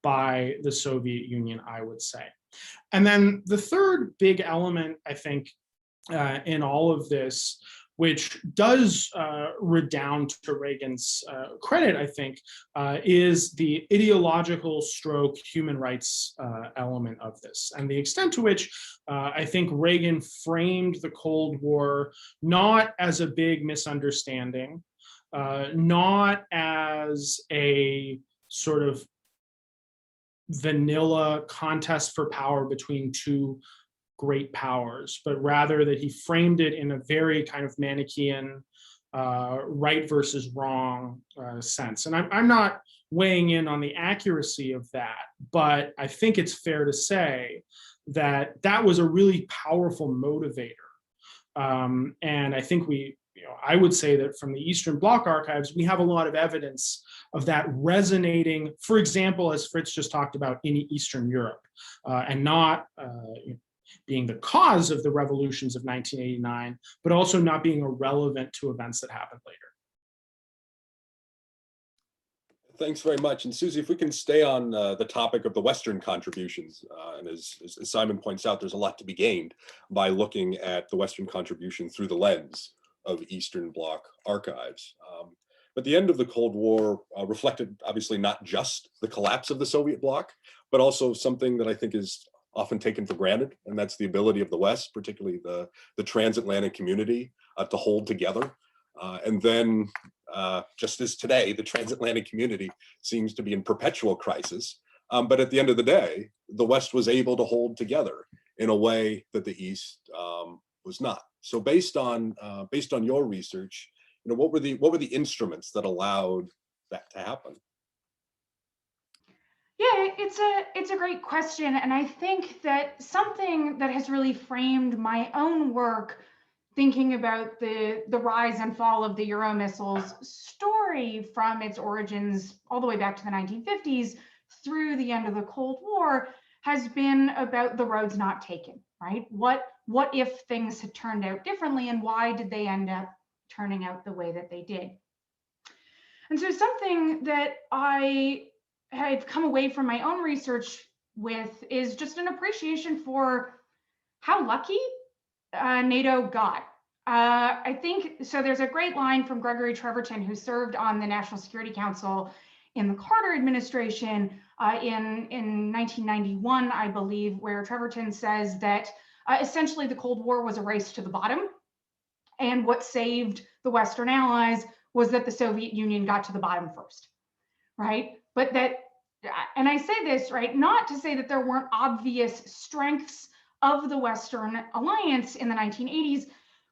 by the Soviet Union, I would say. And then the third big element, I think, in all of this, which does redound to Reagan's credit, I think, is the ideological stroke human rights element of this, and the extent to which I think Reagan framed the Cold War not as a big misunderstanding, not as a sort of vanilla contest for power between two great powers, but rather that he framed it in a very kind of Manichaean right versus wrong sense. And I'm not weighing in on the accuracy of that, but I think it's fair to say that that was a really powerful motivator. And I think I would say that from the Eastern Bloc archives, we have a lot of evidence of that resonating, for example, as Fritz just talked about, in Eastern Europe, and not being the cause of the revolutions of 1989, but also not being irrelevant to events that happened later. Thanks very much. And Susie, if we can stay on the topic of the Western contributions, and as Simon points out, there's a lot to be gained by looking at the Western contribution through the lens of Eastern Bloc archives. But the end of the Cold War reflected obviously not just the collapse of the Soviet bloc, but also something that I think is often taken for granted, and that's the ability of the West, particularly the transatlantic community, to hold together. And then, just as today, the transatlantic community seems to be in perpetual crisis. But at the end of the day, the West was able to hold together in a way that the East was not. So based on your research, what were the instruments that allowed that to happen? Yeah, it's a great question. And I think that something that has really framed my own work thinking about the rise and fall of the Euro missiles story from its origins all the way back to the 1950s through the end of the Cold War has been about the roads not taken, right? What if things had turned out differently, and why did they end up turning out the way that they did? And so something that I've come away from my own research with is just an appreciation for how lucky NATO got. I think, so there's a great line from Gregory Treverton, who served on the National Security Council in the Carter administration in 1991, I believe, where Treverton says that essentially the Cold War was a race to the bottom. And what saved the Western Allies was that the Soviet Union got to the bottom first, right? But that, and I say this, right, not to say that there weren't obvious strengths of the Western alliance in the 1980s,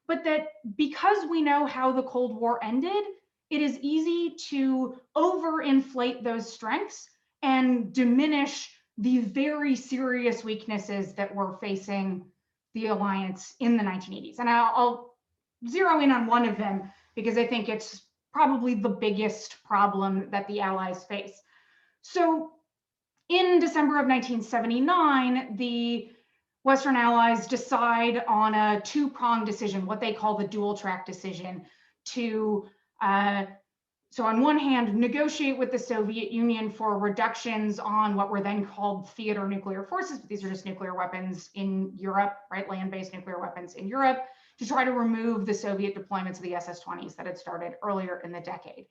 but that because we know how the Cold War ended, it is easy to overinflate those strengths and diminish the very serious weaknesses that were facing the alliance in the 1980s. And I'll zero in on one of them because I think it's probably the biggest problem that the Allies face. So in December of 1979, the Western Allies decide on a two-pronged decision, what they call the dual track decision, to, so on one hand, negotiate with the Soviet Union for reductions on what were then called theater nuclear forces, but these are just nuclear weapons in Europe, right? Land-based nuclear weapons in Europe, to try to remove the Soviet deployments of the SS-20s that had started earlier in the decade.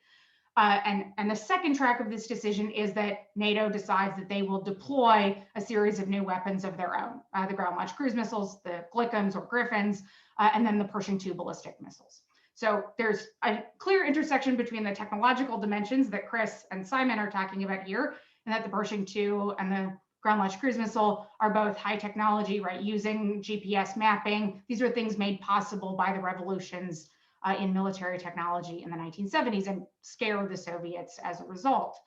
And the second track of this decision is that NATO decides that they will deploy a series of new weapons of their own, the ground-launched cruise missiles, the Glickums or Griffins, and then the Pershing II ballistic missiles. So there's a clear intersection between the technological dimensions that Chris and Simon are talking about here, and that the Pershing II and the ground-launched cruise missile are both high technology, right, using GPS mapping. These are things made possible by the revolutions in military technology in the 1970s and scare the Soviets as a result.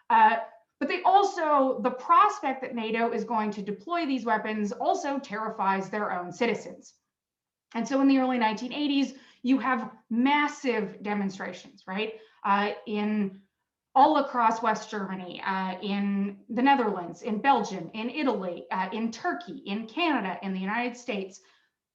But they also, the prospect that NATO is going to deploy these weapons also terrifies their own citizens. And so in the early 1980s, you have massive demonstrations, right? In all across West Germany, in the Netherlands, in Belgium, in Italy, in Turkey, in Canada, in the United States,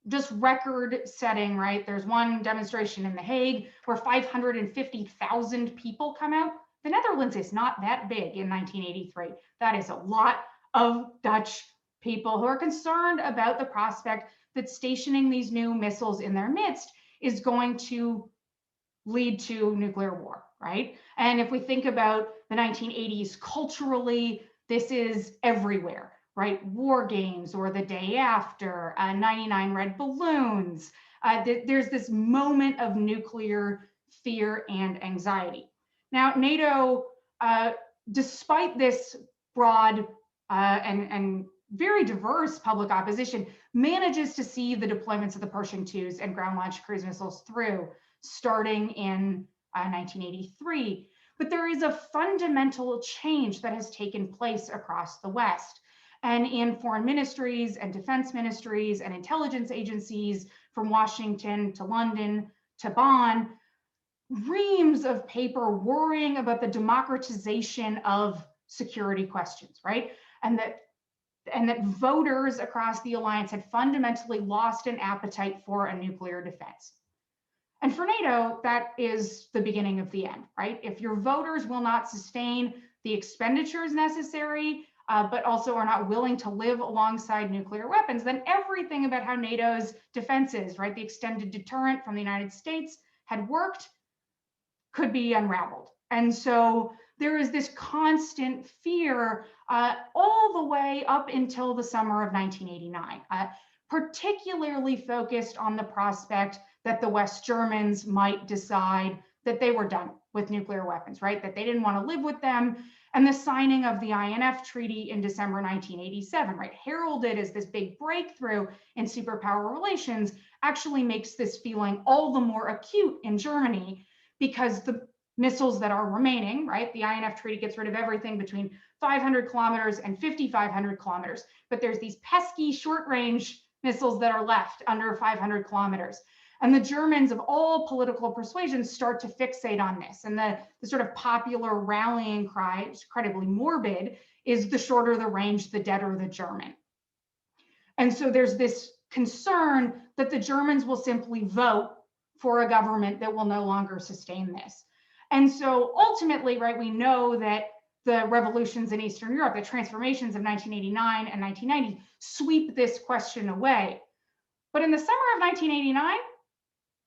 just record setting, right? There's one demonstration in The Hague where 550,000 people come out. The Netherlands is not that big in 1983. That is a lot of Dutch people who are concerned about the prospect that stationing these new missiles in their midst is going to lead to nuclear war, right? And if we think about the 1980s culturally, this is everywhere, right? War games or the day after, 99 red balloons. There's this moment of nuclear fear and anxiety. Now, NATO, despite this broad and very diverse public opposition, manages to see the deployments of the Pershing IIs and ground-launched cruise missiles through, starting in 1983. But there is a fundamental change that has taken place across the West. And in foreign ministries and defense ministries and intelligence agencies, from Washington to London to Bonn, reams of paper worrying about the democratization of security questions, right? And that voters across the alliance had fundamentally lost an appetite for a nuclear defense. And for NATO, that is the beginning of the end, right? If your voters will not sustain the expenditures necessary, but also are not willing to live alongside nuclear weapons, then everything about how NATO's defenses, right, the extended deterrent from the United States had worked, could be unraveled. And so there is this constant fear all the way up until the summer of 1989, particularly focused on the prospect that the West Germans might decide that they were done with nuclear weapons, right? That they didn't want to live with them. And the signing of the INF Treaty in December 1987, right, heralded as this big breakthrough in superpower relations, actually makes this feeling all the more acute in Germany, because the missiles that are remaining, right? The INF Treaty gets rid of everything between 500 kilometers and 5,500 kilometers, but there's these pesky short-range missiles that are left under 500 kilometers. And the Germans of all political persuasions start to fixate on this. And the sort of popular rallying cry, it's incredibly morbid, is the shorter the range, the deader the German. And so there's this concern that the Germans will simply vote for a government that will no longer sustain this. And so ultimately, right, we know that the revolutions in Eastern Europe, the transformations of 1989 and 1990 sweep this question away. But in the summer of 1989,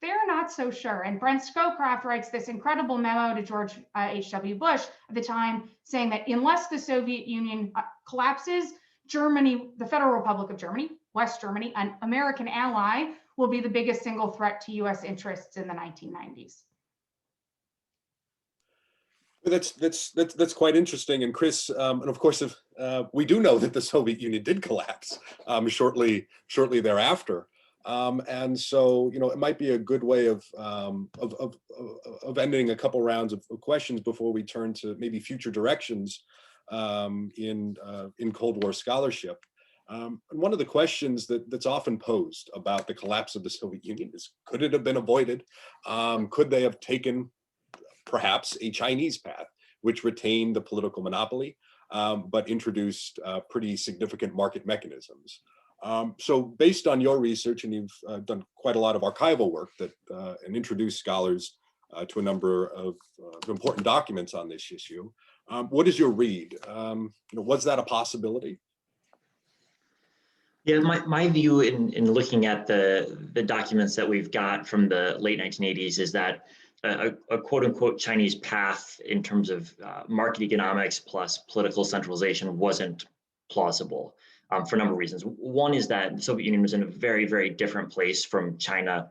they're not so sure. And Brent Scowcroft writes this incredible memo to George H.W. Bush at the time, saying that unless the Soviet Union collapses, Germany, the Federal Republic of Germany, West Germany, an American ally, will be the biggest single threat to US interests in the 1990s. That's quite interesting. And Chris, and of course, if we do know that the Soviet Union did collapse shortly thereafter. And so, you know, it might be a good way of ending a couple rounds of questions before we turn to maybe future directions in Cold War scholarship. And one of the questions that's often posed about the collapse of the Soviet Union is, could it have been avoided? Could they have taken perhaps a Chinese path, which retained the political monopoly, but introduced pretty significant market mechanisms? So based on your research, and you've done quite a lot of archival work that and introduced scholars to a number of important documents on this issue, what is your read? You know, was that a possibility? Yeah, my view in looking at the documents that we've got from the late 1980s is that a quote unquote Chinese path in terms of market economics plus political centralization wasn't plausible for a number of reasons. One is that the Soviet Union was in a very, very different place from China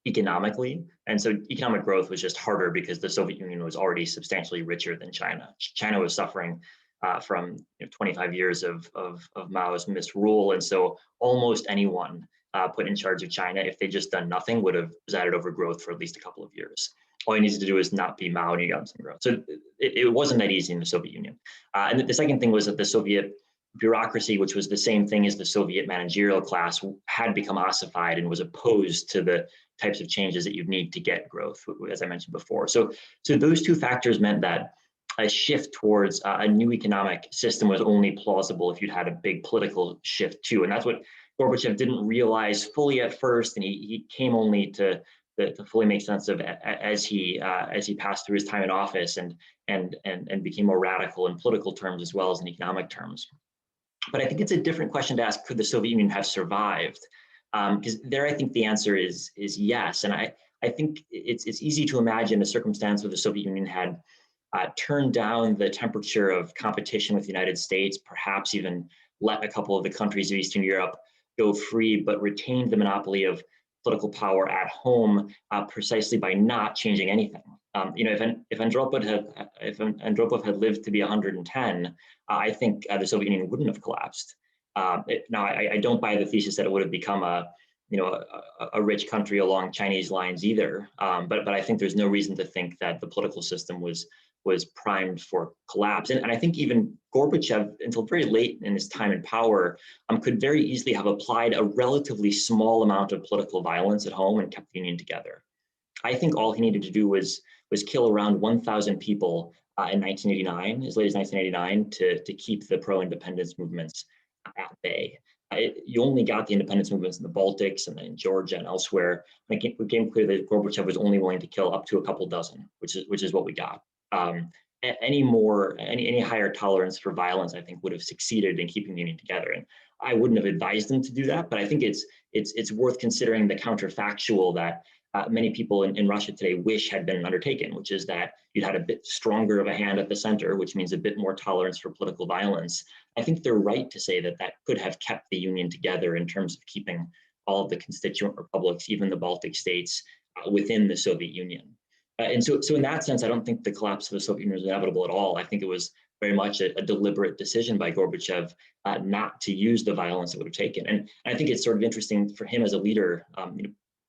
economically. And so economic growth was just harder because the Soviet Union was already substantially richer than China. China was suffering from 25 years of Mao's misrule. And so almost anyone put in charge of China, if they'd just done nothing, would have presided over growth for at least a couple of years. All you needed to do is not be Mao and you got some growth. So it wasn't that easy in the Soviet Union. And the second thing was that the Soviet bureaucracy, which was the same thing as the Soviet managerial class, had become ossified and was opposed to the types of changes that you'd need to get growth, as I mentioned before. So those two factors meant that a shift towards a new economic system was only plausible if you'd had a big political shift too. And that's what Gorbachev didn't realize fully at first, and he came only to fully make sense of as he passed through his time in office and became more radical in political terms as well as in economic terms. But I think it's a different question to ask, could the Soviet Union have survived? Because there I think the answer is yes. And I think it's easy to imagine a circumstance where the Soviet Union had turned down the temperature of competition with the United States, perhaps even let a couple of the countries of Eastern Europe go free, but retained the monopoly of political power at home precisely by not changing anything. If Andropov had lived to be 110, I think the Soviet Union wouldn't have collapsed. Now, I don't buy the thesis that it would have become a rich country along Chinese lines either. But I think there's no reason to think that the political system was primed for collapse. And I think even Gorbachev, until very late in his time in power, could very easily have applied a relatively small amount of political violence at home and kept the Union together. I think all he needed to do was kill around 1,000 people in 1989, as late as 1989, to keep the pro-independence movements at bay. You only got the independence movements in the Baltics and then in Georgia and elsewhere. And it became clear that Gorbachev was only willing to kill up to a couple dozen, which is what we got. Any higher tolerance for violence, I think, would have succeeded in keeping the Union together. And I wouldn't have advised him to do that, but I think it's worth considering the counterfactual that many people in Russia today wish had been undertaken, which is that you'd had a bit stronger of a hand at the center, which means a bit more tolerance for political violence. I think they're right to say that could have kept the Union together in terms of keeping all of the constituent republics, even the Baltic states, within the Soviet Union. And so in that sense, I don't think the collapse of the Soviet Union was inevitable at all. I think it was very much a deliberate decision by Gorbachev not to use the violence it would have taken. And I think it's sort of interesting for him as a leader.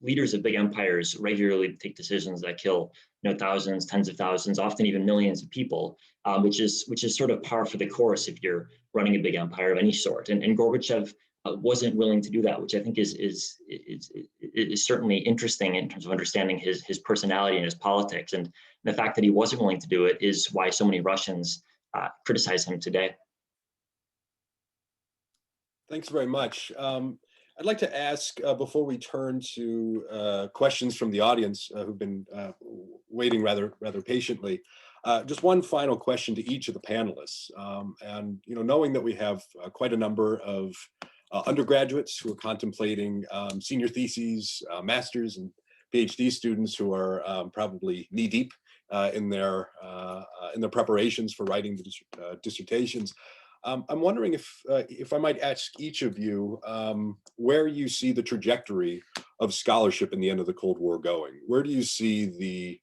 leaders of big empires regularly take decisions that kill, thousands, tens of thousands, often even millions of people, which is sort of par for the course if you're running a big empire of any sort. And Gorbachev wasn't willing to do that, which I think is certainly interesting in terms of understanding his personality and his politics. And the fact that he wasn't willing to do it is why so many Russians criticize him today. Thanks very much. I'd like to ask, before we turn to questions from the audience who've been waiting rather patiently, just one final question to each of the panelists. And knowing that we have quite a number of undergraduates who are contemplating senior theses, masters and PhD students who are probably knee deep in their preparations for writing the dissertations. I'm wondering if I might ask each of you where you see the trajectory of scholarship in the end of the Cold War going. Where do you see the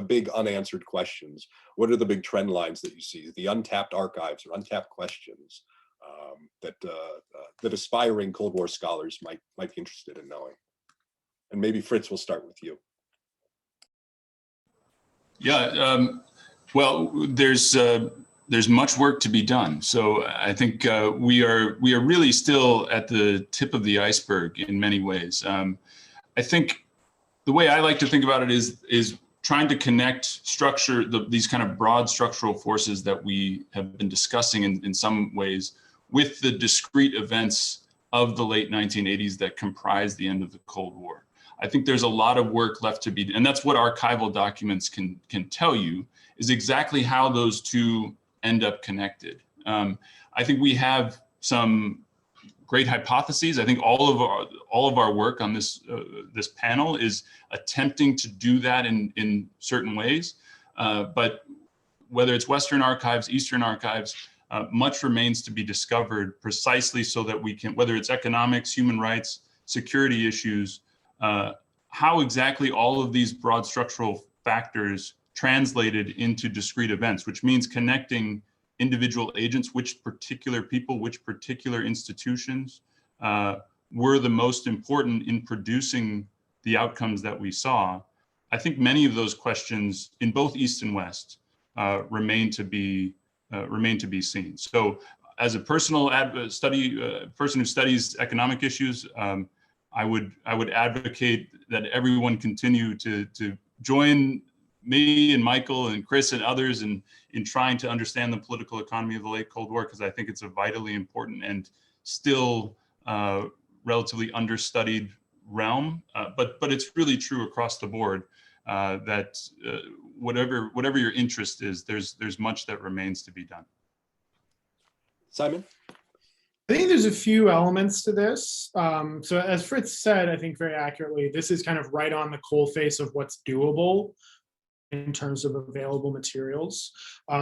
big unanswered questions? What are the big trend lines that you see? The untapped archives or untapped questions that aspiring Cold War scholars might be interested in knowing. And maybe Fritz, we'll start with you. Yeah, well, there's much work to be done. So I think we are really still at the tip of the iceberg in many ways. I think the way I like to think about it is trying to connect structure, these kind of broad structural forces that we have been discussing in some ways with the discrete events of the late 1980s that comprise the end of the Cold War. I think there's a lot of work left to be, and that's what archival documents can tell you, is exactly how those two end up connected. I think we have some great hypotheses. I think all of our work on this panel is attempting to do that in certain ways. But whether it's Western archives, Eastern archives, much remains to be discovered precisely so that we can, whether it's economics, human rights, security issues, how exactly all of these broad structural factors translated into discrete events, which means connecting individual agents, which particular people, which particular institutions were the most important in producing the outcomes that we saw. I think many of those questions in both East and West remain to be seen. So as a personal person who studies economic issues, I would advocate that everyone continue to join me and Michael and Chris and others in trying to understand the political economy of the late Cold War, because I think it's a vitally important and still relatively understudied realm. But it's really true across the board that whatever your interest is, there's much that remains to be done. Simon? I think there's a few elements to this. So as Fritz said, I think very accurately, this is kind of right on the coalface of what's doable in terms of available materials.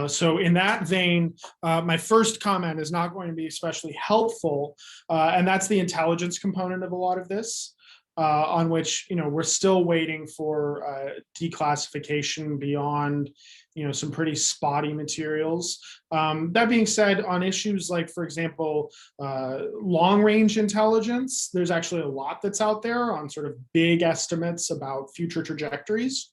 So in that vein, my first comment is not going to be especially helpful, and that's the intelligence component of a lot of this, on which we're still waiting for declassification beyond some pretty spotty materials. That being said, on issues like, for example, long-range intelligence, there's actually a lot that's out there on sort of big estimates about future trajectories.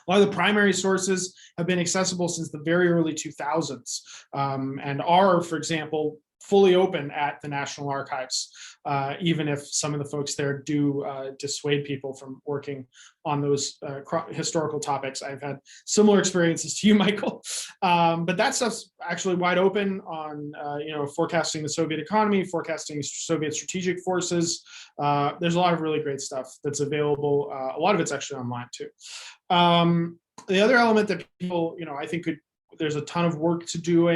A lot of the primary sources have been accessible since the very early 2000s and are, for example, fully open at the National Archives, even if some of the folks there do dissuade people from working on those historical topics. I've had similar experiences to you, Michael. But that stuff's actually wide open on, forecasting the Soviet economy, forecasting Soviet strategic forces. There's a lot of really great stuff that's available. A lot of it's actually online too. The other element that people, I think there's a ton of work to do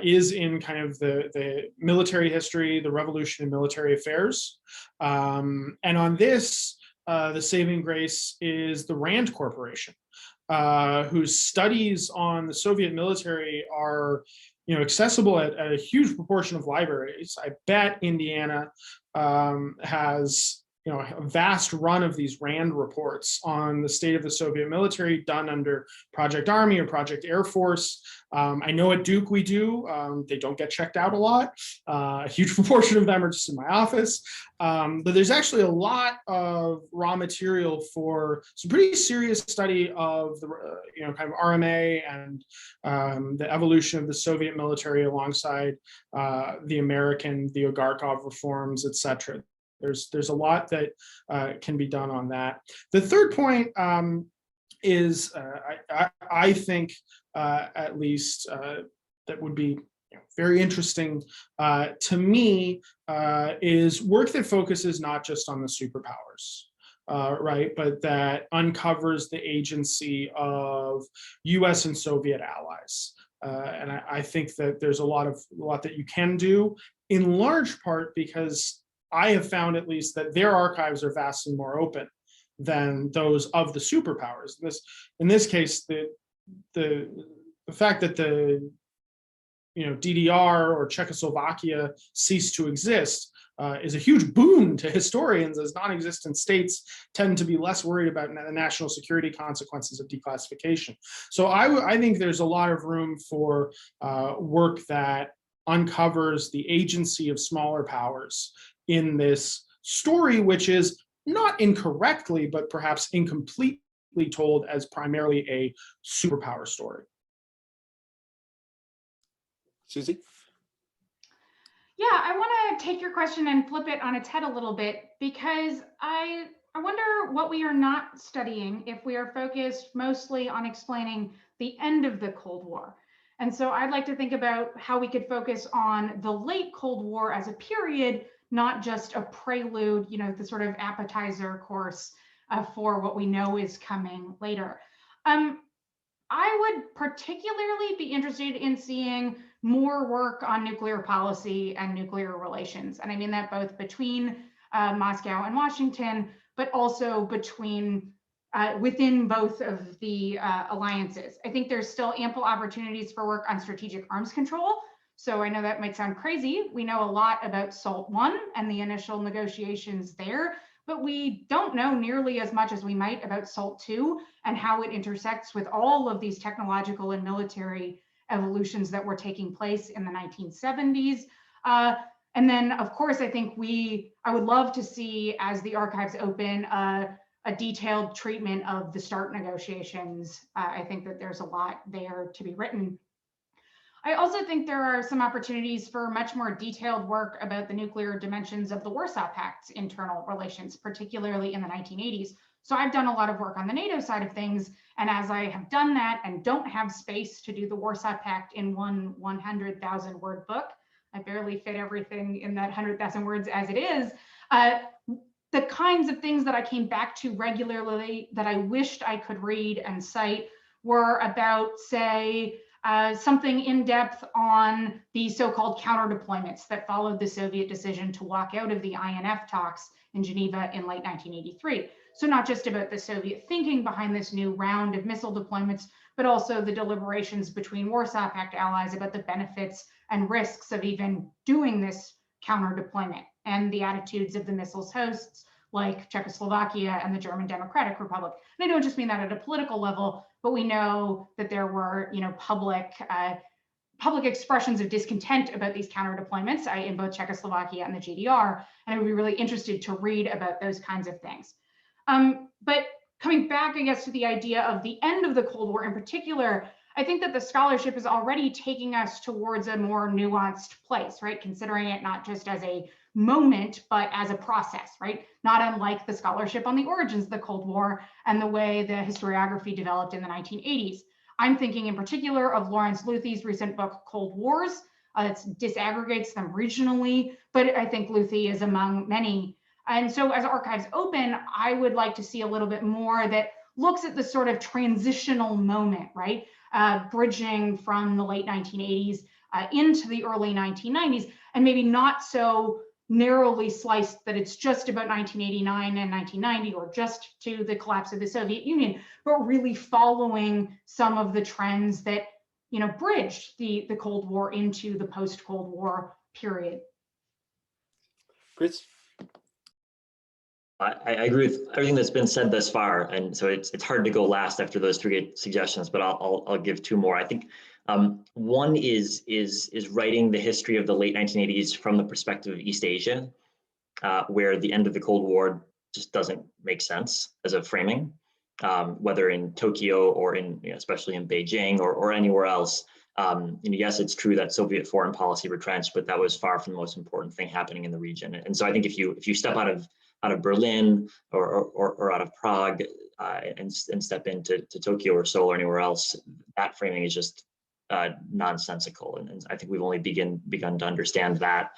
is in kind of the military history, the revolution in military affairs. And on this, the saving grace is the RAND Corporation, whose studies on the Soviet military are accessible at a huge proportion of libraries. I bet Indiana has a vast run of these RAND reports on the state of the Soviet military done under Project Army or Project Air Force. I know at Duke we do. They don't get checked out a lot. A huge proportion of them are just in my office. But there's actually a lot of raw material for some pretty serious study of the kind of RMA and the evolution of the Soviet military alongside the American, the Ogarkov reforms, et cetera. There's a lot that can be done on that. The third point is, I think, at least, that would be very interesting to me, is work that focuses not just on the superpowers, right, but that uncovers the agency of US and Soviet allies. And I think that there's a lot that you can do, in large part because I have found, at least, that their archives are vastly more open than those of the superpowers. In this case, the fact that the DDR or Czechoslovakia ceased to exist is a huge boon to historians, as non-existent states tend to be less worried about the national security consequences of declassification. So I think there's a lot of room for work that uncovers the agency of smaller powers in this story, which is not incorrectly, but perhaps incompletely told as primarily a superpower story. Susie? Yeah, I want to take your question and flip it on its head a little bit, because I wonder what we are not studying if we are focused mostly on explaining the end of the Cold War. And so I'd like to think about how we could focus on the late Cold War as a period, not just a prelude, the sort of appetizer course for what we know is coming later. I would particularly be interested in seeing more work on nuclear policy and nuclear relations. And I mean that both between Moscow and Washington, but also between within both of the alliances. I think there's still ample opportunities for work on strategic arms control. So I know that might sound crazy. We know a lot about SALT I and the initial negotiations there, but we don't know nearly as much as we might about SALT II and how it intersects with all of these technological and military evolutions that were taking place in the 1970s. And then, of course, I think I would love to see, as the archives open, a detailed treatment of the START negotiations. I think that there's a lot there to be written. I also think there are some opportunities for much more detailed work about the nuclear dimensions of the Warsaw Pact's internal relations, particularly in the 1980s. So I've done a lot of work on the NATO side of things. And as I have done that and don't have space to do the Warsaw Pact in one 100,000 word book, I barely fit everything in that 100,000 words as it is, the kinds of things that I came back to regularly that I wished I could read and cite were about, say, something in depth on the so-called counter deployments that followed the Soviet decision to walk out of the INF talks in Geneva in late 1983. So not just about the Soviet thinking behind this new round of missile deployments, but also the deliberations between Warsaw Pact allies about the benefits and risks of even doing this counter deployment, and the attitudes of the missiles hosts like Czechoslovakia and the German Democratic Republic. And I don't just mean that at a political level, but we know that there were, public expressions of discontent about these counter deployments in both Czechoslovakia and the GDR. And I would be really interested to read about those kinds of things. But coming back, I guess, to the idea of the end of the Cold War in particular, I think that the scholarship is already taking us towards a more nuanced place, right? Considering it not just as a moment, but as a process, right? Not unlike the scholarship on the origins of the Cold War and the way the historiography developed in the 1980s. I'm thinking in particular of Lawrence Luthie's recent book, Cold Wars. It disaggregates them regionally, but I think Luthie is among many. And so as archives open, I would like to see a little bit more that looks at the sort of transitional moment, right? Bridging from the late 1980s into the early 1990s, and maybe not so narrowly sliced that it's just about 1989 and 1990 or just to the collapse of the Soviet Union, but really following some of the trends that bridged the Cold War into the post-Cold War period. Chris? I agree with everything that's been said thus far, and so it's hard to go last after those three suggestions, but I'll give two more. I think one is writing the history of the late 1980s from the perspective of East Asia, where the end of the Cold War just doesn't make sense as a framing, whether in Tokyo or especially in Beijing or anywhere else. Yes, it's true that Soviet foreign policy retrenched, but that was far from the most important thing happening in the region. And so I think if you step out of Berlin or out of Prague and step into Tokyo or Seoul or anywhere else, that framing is just nonsensical. And I think we've only begun to understand that.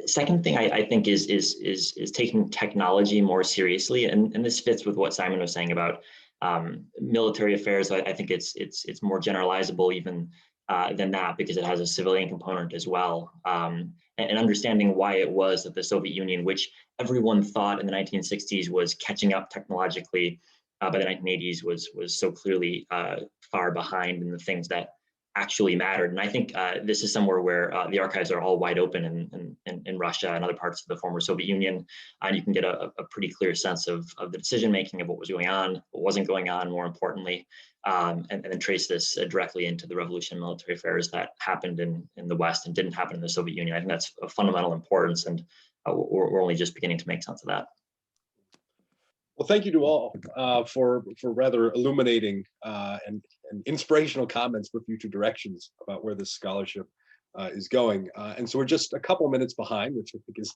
Second thing I think is taking technology more seriously, and this fits with what Simon was saying about military affairs. I think it's more generalizable even than that, because it has a civilian component as well. And understanding why it was that the Soviet Union, which everyone thought in the 1960s was catching up technologically, by the 1980s was so clearly far behind in the things that actually mattered. And I think this is somewhere where the archives are all wide open in Russia and other parts of the former Soviet Union. And you can get a pretty clear sense of the decision-making of what was going on, what wasn't going on, more importantly, and then trace this directly into the revolution and military affairs that happened in the West and didn't happen in the Soviet Union. I think that's of fundamental importance, and we're only just beginning to make sense of that. Well, thank you to all for rather illuminating and inspirational comments for future directions about where this scholarship is going. And so we're just a couple minutes behind, which I think is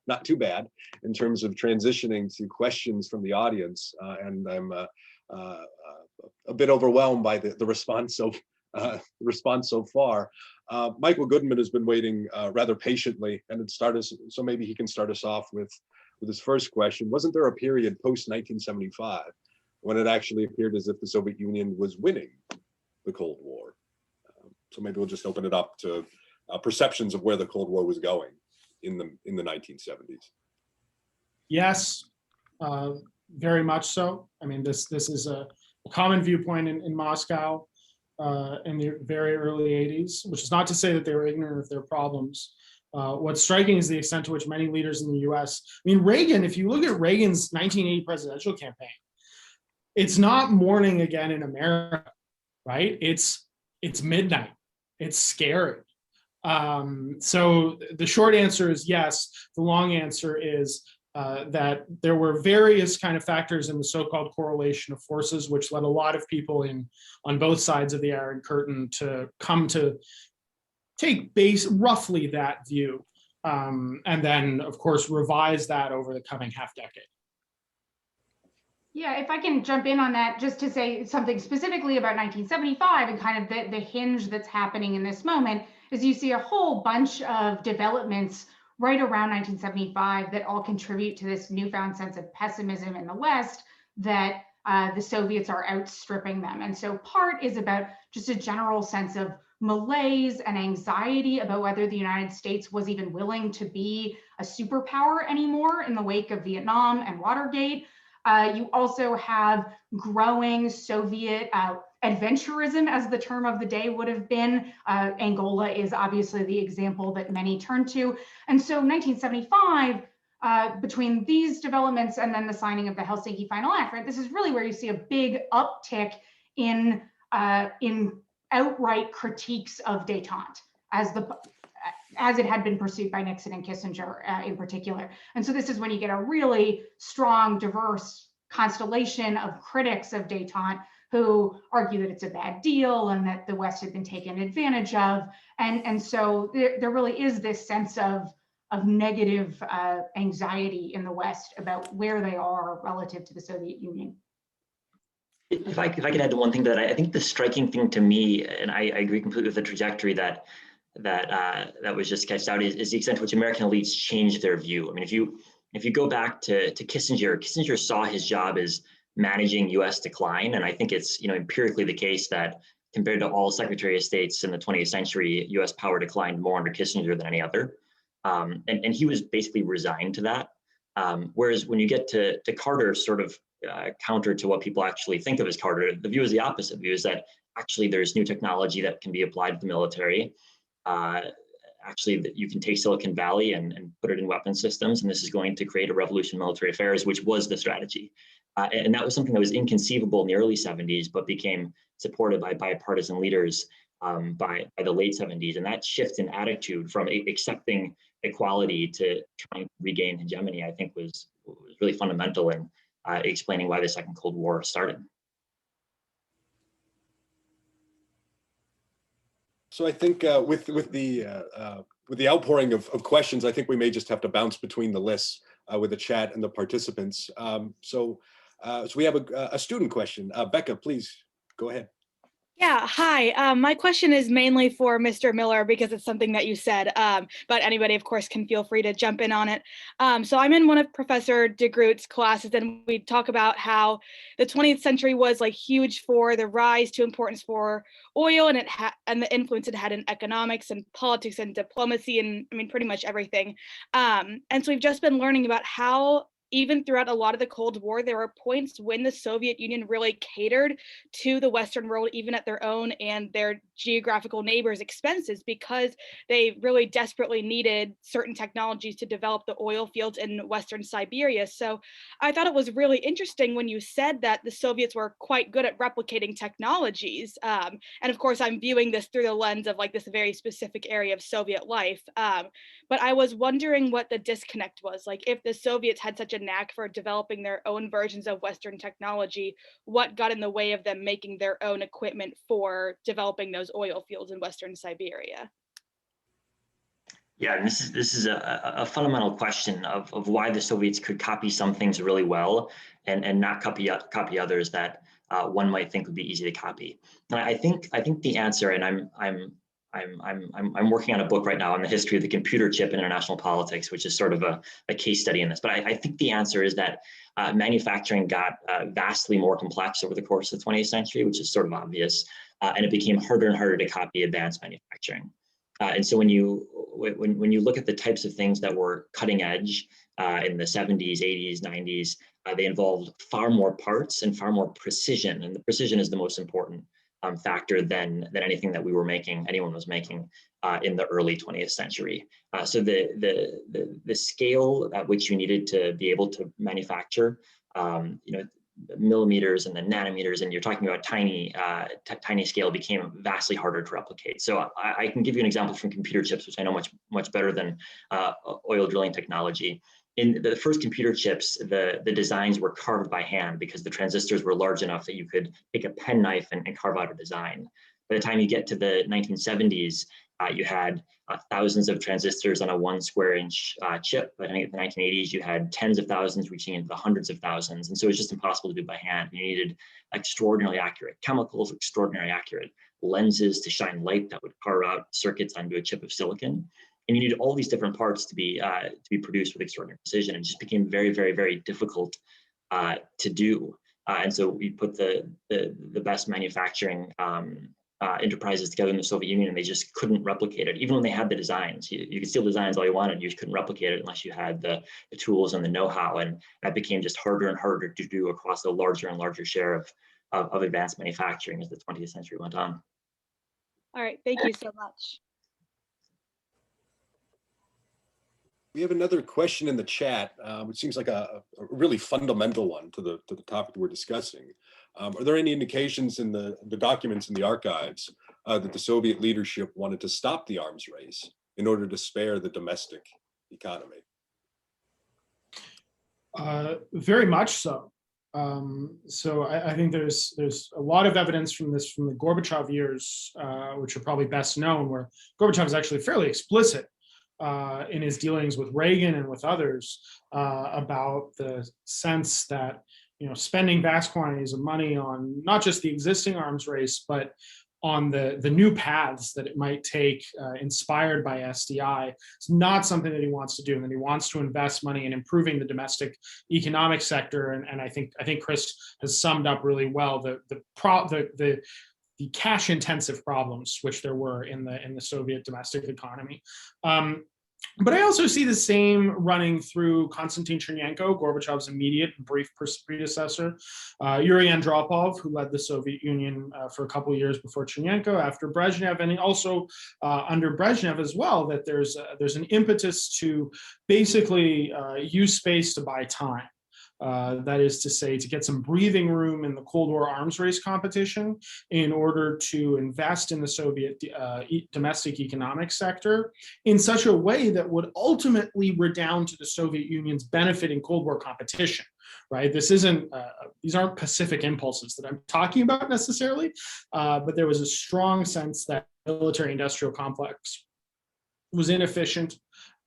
not too bad in terms of transitioning to questions from the audience. And I'm a bit overwhelmed by the response so far. Michael Goodman has been waiting rather patiently, and so maybe he can start us off with his first question. Wasn't there a period post-1975 when it actually appeared as if the Soviet Union was winning the Cold War? So maybe we'll just open it up to perceptions of where the Cold War was going in the 1970s. Yes, very much so. I mean, this is a common viewpoint in Moscow in the very early 80s, which is not to say that they were ignorant of their problems. What's striking is the extent to which many leaders in the US, I mean, Reagan, if you look at Reagan's 1980 presidential campaign, it's not morning again in America, right? It's midnight. It's scary. So the short answer is yes. The long answer is that there were various kind of factors in the so-called correlation of forces, which led a lot of people on both sides of the Iron Curtain to come to take roughly that view, and then, of course, revise that over the coming half decade. Yeah, if I can jump in on that, just to say something specifically about 1975 and kind of the hinge that's happening in this moment, is you see a whole bunch of developments right around 1975 that all contribute to this newfound sense of pessimism in the West that the Soviets are outstripping them. And so part is about just a general sense of malaise and anxiety about whether the United States was even willing to be a superpower anymore in the wake of Vietnam and Watergate. You also have growing Soviet adventurism, as the term of the day would have been. Angola is obviously the example that many turn to. And so 1975, between these developments and then the signing of the Helsinki Final Act, right, this is really where you see a big uptick in outright critiques of détente as it had been pursued by Nixon and Kissinger in particular. And so this is when you get a really strong, diverse constellation of critics of détente who argue that it's a bad deal and that the West had been taken advantage of. And so there really is this sense of negative anxiety in the West about where they are relative to the Soviet Union. If I could add to one thing, that I think the striking thing to me, and I agree completely with the trajectory that was just sketched out, is the extent to which American elites changed their view. I mean, if you go back to Kissinger saw his job as managing U.S. decline, and I think it's empirically the case that compared to all Secretary of States in the 20th century, U.S. power declined more under Kissinger than any other, and he was basically resigned to that. Whereas when you get to Carter, sort of counter to what people actually think of as Carter, the view is the opposite. The view is that actually there's new technology that can be applied to the military, actually that you can take Silicon Valley and put it in weapons systems, and this is going to create a revolution in military affairs, which was the strategy. And that was something that was inconceivable in the early 70s, but became supported by bipartisan leaders by the late 70s. And that shift in attitude from accepting equality to trying to regain hegemony, I think was really fundamental in explaining why the Second Cold War started. So I think with the outpouring of questions, I think we may just have to bounce between the lists with the chat and the participants. So we have a student question. Becca, please go ahead. Yeah, hi. My question is mainly for Mr. Miller because it's something that you said, but anybody, of course, can feel free to jump in on it. So I'm in one of Professor de Groot's classes, and we talk about how the 20th century was like huge for the rise to importance for oil, and and the influence it had in economics and politics and diplomacy, and I mean pretty much everything. And so we've just been learning about how even throughout a lot of the Cold War, there were points when the Soviet Union really catered to the Western world, even at their own and their geographical neighbors' expenses, because they really desperately needed certain technologies to develop the oil fields in Western Siberia. So I thought it was really interesting when you said that the Soviets were quite good at replicating technologies. And of course, I'm viewing this through the lens of like this very specific area of Soviet life. But I was wondering what the disconnect was. Like if the Soviets had such a knack for developing their own versions of Western technology, what got in the way of them making their own equipment for developing those oil fields in Western Siberia? Yeah, and this is a fundamental question of why the Soviets could copy some things really well and not copy others that one might think would be easy to copy. And I think the answer, and I'm working on a book right now on the history of the computer chip in international politics, which is sort of a case study in this. But I think the answer is that manufacturing got vastly more complex over the course of the 20th century, which is sort of obvious, and it became harder and harder to copy advanced manufacturing. And so when you look at the types of things that were cutting edge in the 70s, 80s, 90s, they involved far more parts and far more precision, and the precision is the most important factor than anything that anyone was making in the early 20th century. So the scale at which you needed to be able to manufacture, millimeters and then nanometers, and you're talking about tiny scale, became vastly harder to replicate. So I can give you an example from computer chips, which I know much better than oil drilling technology. In the first computer chips, the designs were carved by hand because the transistors were large enough that you could take a penknife and carve out a design. By the time you get to the 1970s, you had thousands of transistors on a 1 square inch chip. But I think in the 1980s, you had tens of thousands reaching into the hundreds of thousands. And so it's just impossible to do by hand. You needed extraordinarily accurate chemicals, extraordinarily accurate lenses to shine light that would carve out circuits onto a chip of silicon. And you needed all these different parts to be produced with extraordinary precision. It just became very, very, very difficult to do. And so we put the best manufacturing enterprises together in the Soviet Union, and they just couldn't replicate it. Even when they had the designs, you could steal designs all you wanted, you just couldn't replicate it unless you had the tools and the know-how. And that became just harder and harder to do across a larger and larger share of advanced manufacturing as the 20th century went on. All right, thank you so much. We have another question in the chat, which seems like a really fundamental one to the topic we're discussing. Are there any indications in the documents in the archives that the Soviet leadership wanted to stop the arms race in order to spare the domestic economy? Very much so. So I think there's a lot of evidence from the Gorbachev years, which are probably best known, where Gorbachev is actually fairly explicit in his dealings with Reagan and with others about the sense that spending vast quantities of money on not just the existing arms race, but on the new paths that it might take, inspired by SDI, it's not something that he wants to do, and that he wants to invest money in improving the domestic economic sector. And I think Chris has summed up really well the cash-intensive problems which there were in the Soviet domestic economy. But I also see the same running through Konstantin Chernenko, Gorbachev's immediate and brief predecessor, Yuri Andropov, who led the Soviet Union for a couple of years before Chernenko, after Brezhnev, and also under Brezhnev as well, that there's an impetus to basically use space to buy time. That is to say, to get some breathing room in the Cold War arms race competition in order to invest in the Soviet domestic economic sector in such a way that would ultimately redound to the Soviet Union's benefit in Cold War competition, right? These aren't pacific impulses that I'm talking about necessarily, but there was a strong sense that military-industrial complex was inefficient,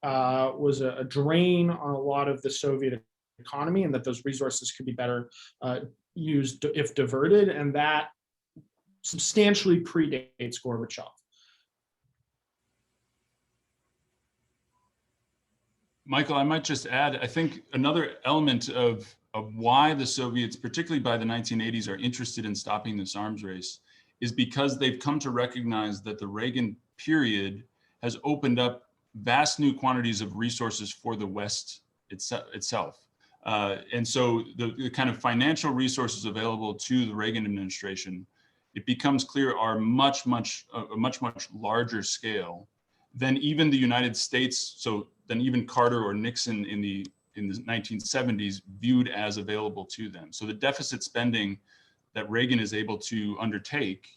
was a drain on a lot of the Soviet economy, and that those resources could be better used if diverted, and that substantially predates Gorbachev. Michael, I might just add, I think another element of why the Soviets, particularly by the 1980s, are interested in stopping this arms race is because they've come to recognize that the Reagan period has opened up vast new quantities of resources for the West itself. And so the kind of financial resources available to the Reagan administration, it becomes clear are a much larger scale than even the United States, so than even Carter or Nixon in the 1970s viewed as available to them. So the deficit spending that Reagan is able to undertake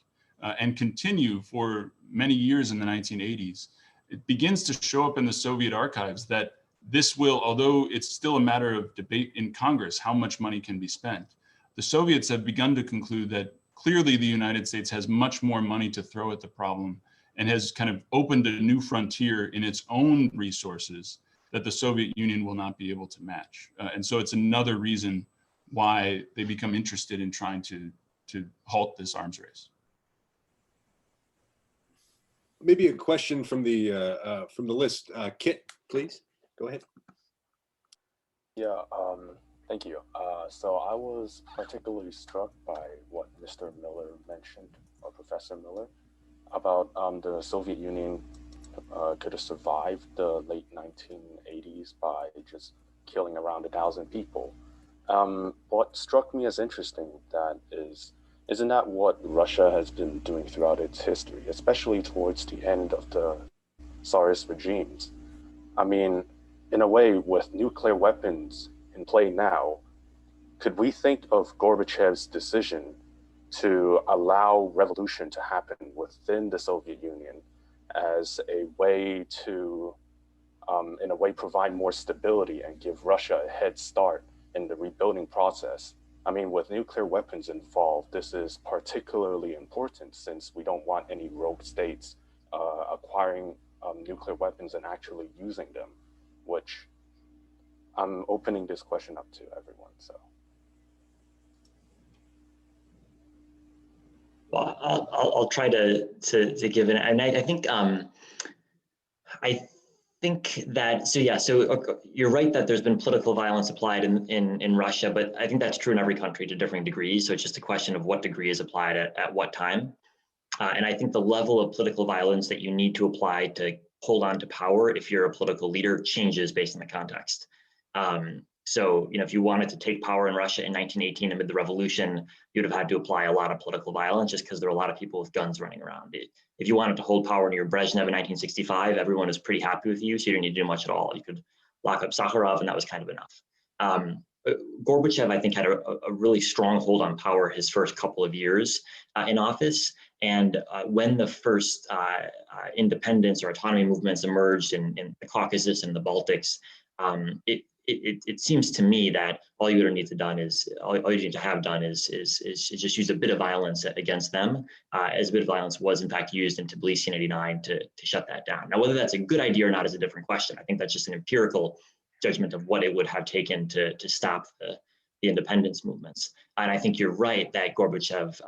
and continue for many years in the 1980s, it begins to show up in the Soviet archives that this will, although it's still a matter of debate in Congress, how much money can be spent, the Soviets have begun to conclude that clearly the United States has much more money to throw at the problem and has kind of opened a new frontier in its own resources that the Soviet Union will not be able to match. And so it's another reason why they become interested in trying to halt this arms race. Maybe a question from the list. Kit, please. Go ahead. Yeah, thank you. So I was particularly struck by what Mr. Miller mentioned, or Professor Miller, about the Soviet Union could have survived the late 1980s by just killing around 1,000 people. What struck me as interesting isn't that what Russia has been doing throughout its history, especially towards the end of the Tsarist regimes? I mean, in a way, with nuclear weapons in play now, could we think of Gorbachev's decision to allow revolution to happen within the Soviet Union as a way to, in a way, provide more stability and give Russia a head start in the rebuilding process? I mean, with nuclear weapons involved, this is particularly important since we don't want any rogue states acquiring nuclear weapons and actually using them, which I'm opening this question up to everyone, so. Well, I'll try to give it, and I think that, so yeah, so you're right that there's been political violence applied in Russia, but I think that's true in every country to differing degrees. So it's just a question of what degree is applied at what time. And I think the level of political violence that you need to apply to hold on to power if you're a political leader changes based on the context. So, if you wanted to take power in Russia in 1918 amid the revolution, you'd have had to apply a lot of political violence just because there were a lot of people with guns running around. If you wanted to hold power near Brezhnev in 1965, everyone was pretty happy with you, so you didn't need to do much at all. You could lock up Sakharov, and that was kind of enough. Gorbachev, I think, had a really strong hold on power his first couple of years in office. And when the first independence or autonomy movements emerged in the Caucasus and the Baltics, it seems to me that all you need to have done is just use a bit of violence against them, as a bit of violence was in fact used in Tbilisi in '89 to shut that down. Now, whether that's a good idea or not is a different question. I think that's just an empirical judgment of what it would have taken to stop the independence movements. And I think you're right that Gorbachev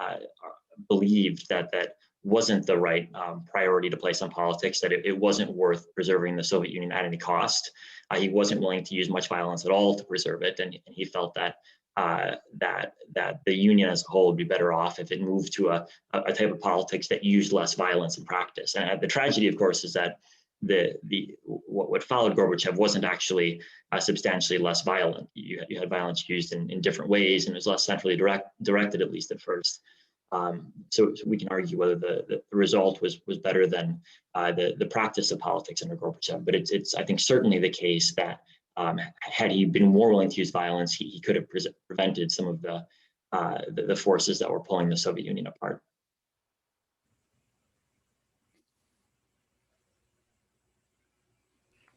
believed that wasn't the right priority to place on politics, that it wasn't worth preserving the Soviet Union at any cost. He wasn't willing to use much violence at all to preserve it, and he felt that the Union as a whole would be better off if it moved to a type of politics that used less violence in practice. And the tragedy, of course, is that what followed Gorbachev wasn't actually substantially less violent. You had violence used in different ways, and it was less centrally directed, at least at first. So we can argue whether the result was better than the practice of politics under Gorbachev. But it's I think certainly the case that had he been more willing to use violence, he could have prevented some of the forces that were pulling the Soviet Union apart.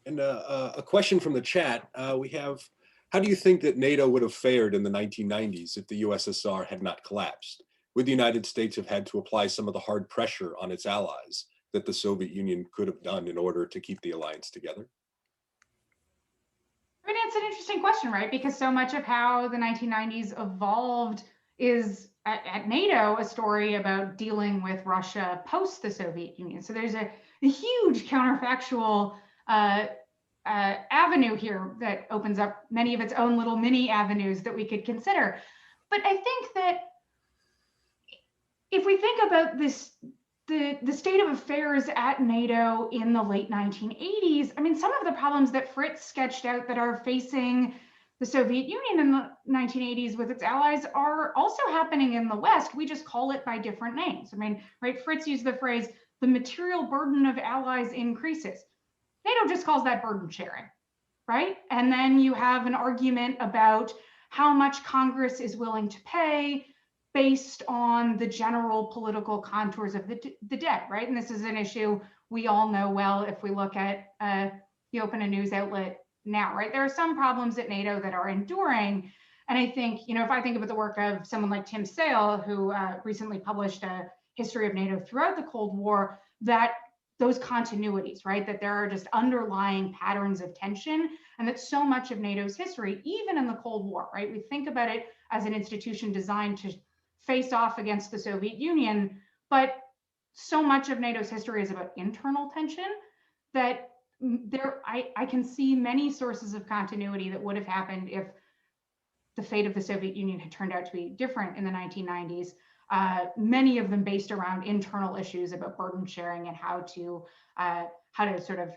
And a question from the chat, we have, how do you think that NATO would have fared in the 1990s if the USSR had not collapsed? Would the United States have had to apply some of the hard pressure on its allies that the Soviet Union could have done in order to keep the alliance together? I mean, it's an interesting question, right? Because so much of how the 1990s evolved is at NATO a story about dealing with Russia post the Soviet Union. So there's a huge counterfactual avenue here that opens up many of its own little mini avenues that we could consider. But I think that if we think about this, the state of affairs at NATO in the late 1980s, I mean, some of the problems that Fritz sketched out that are facing the Soviet Union in the 1980s with its allies are also happening in the West. We just call it by different names. I mean, right, Fritz used the phrase, the material burden of allies increases. NATO just calls that burden sharing, right? And then you have an argument about how much Congress is willing to pay based on the general political contours of the debt, right? And this is an issue we all know well if we look at the Open a News outlet now, right? There are some problems at NATO that are enduring. And I think, you know, if I think about the work of someone like Tim Sale, who recently published a history of NATO throughout the Cold War, that those continuities, right? That there are just underlying patterns of tension, and that so much of NATO's history, even in the Cold War, right? We think about it as an institution designed to face off against the Soviet Union, but so much of NATO's history is about internal tension that I can see many sources of continuity that would have happened if the fate of the Soviet Union had turned out to be different in the 1990s. Many of them based around internal issues about burden sharing and how to sort of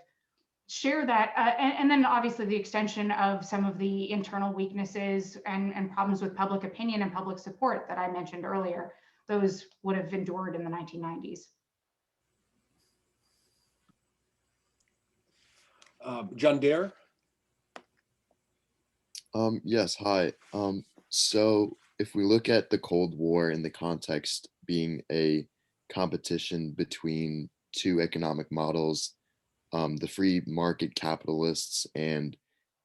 share that. And then obviously the extension of some of the internal weaknesses and problems with public opinion and public support that I mentioned earlier. Those would have endured in the 1990s. John Dare? Yes, hi. So if we look at the Cold War in the context being a competition between two economic models, the free market capitalists and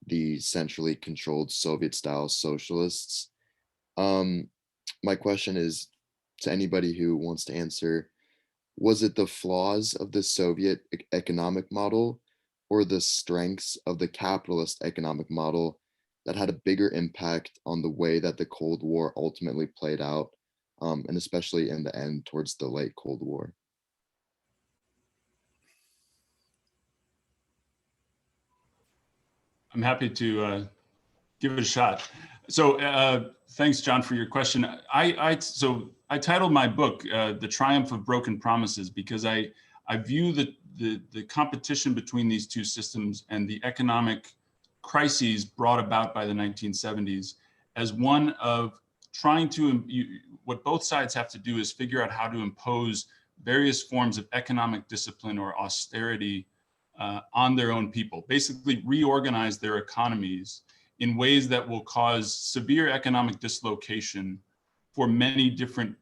the centrally controlled Soviet-style socialists, my question is to anybody who wants to answer, was it the flaws of the Soviet economic model or the strengths of the capitalist economic model that had a bigger impact on the way that the Cold War ultimately played out, and especially in the end towards the late Cold War? I'm happy to give it a shot. So thanks, John, for your question. So I titled my book, The Triumph of Broken Promises, because I view the competition between these two systems and the economic crises brought about by the 1970s as one of trying to, what both sides have to do is figure out how to impose various forms of economic discipline or austerity on their own people, basically reorganize their economies in ways that will cause severe economic dislocation for many different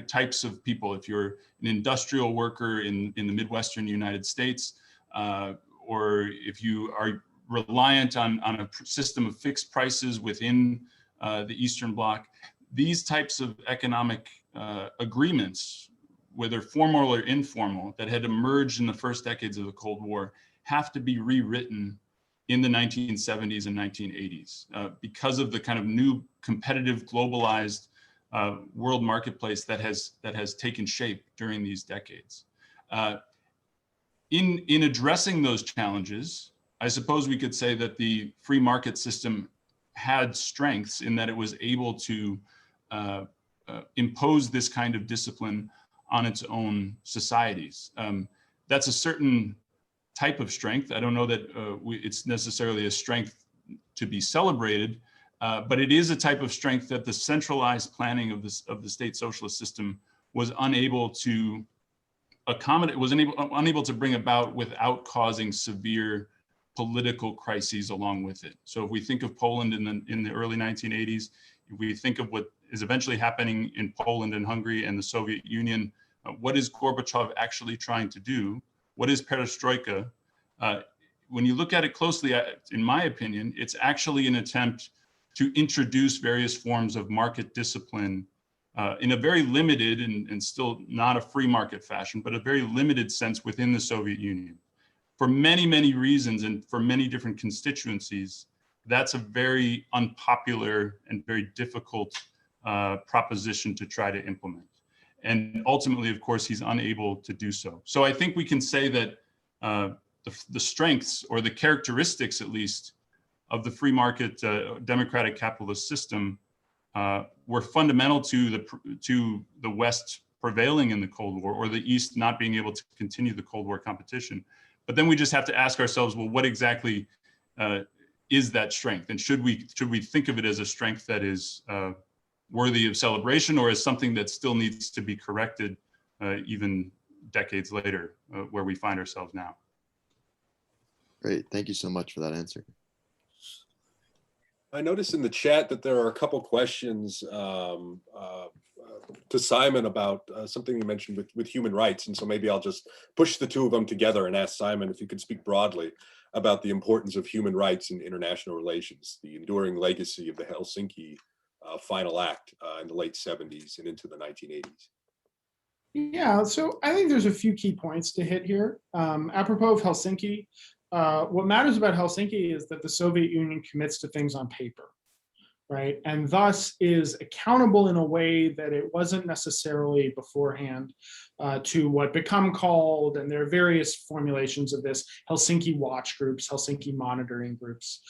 types of people. If you're an industrial worker in the Midwestern United States, or if you are reliant on a system of fixed prices within the Eastern Bloc, these types of economic agreements, whether formal or informal, that had emerged in the first decades of the Cold War, have to be rewritten in the 1970s and 1980s because of the kind of new competitive globalized world marketplace that has taken shape during these decades. In addressing those challenges, I suppose we could say that the free market system had strengths in that it was able to impose this kind of discipline on its own societies. That's a certain type of strength. I don't know that it's necessarily a strength to be celebrated, but it is a type of strength that the centralized planning of the state socialist system was unable to accommodate, was unable to bring about without causing severe political crises along with it. So if we think of Poland in the early 1980s, if we think of what is eventually happening in Poland and Hungary and the Soviet Union, what is Gorbachev actually trying to do? What is perestroika? When you look at it closely, in my opinion, it's actually an attempt to introduce various forms of market discipline in a very limited and still not a free market fashion, but a very limited sense within the Soviet Union. For many, many reasons and for many different constituencies, that's a very unpopular and very difficult proposition to try to implement. And ultimately, of course, he's unable to do so. So I think we can say that the strengths, or the characteristics at least, of the free market democratic capitalist system were fundamental to the West prevailing in the Cold War, or the East not being able to continue the Cold War competition. But then we just have to ask ourselves, well, what exactly is that strength? And should we think of it as a strength that is worthy of celebration, or as something that still needs to be corrected even decades later, where we find ourselves now? Great, thank you so much for that answer. I noticed in the chat that there are a couple questions to Simon about something you mentioned with human rights. And so maybe I'll just push the two of them together and ask Simon if you could speak broadly about the importance of human rights in international relations, the enduring legacy of the Helsinki Final Act in the late 70s and into the 1980s. Yeah, so I think there's a few key points to hit here. Apropos of Helsinki, what matters about Helsinki is that the Soviet Union commits to things on paper, right? And thus is accountable in a way that it wasn't necessarily beforehand to what become called, and there are various formulations of this, Helsinki watch groups, Helsinki monitoring groups,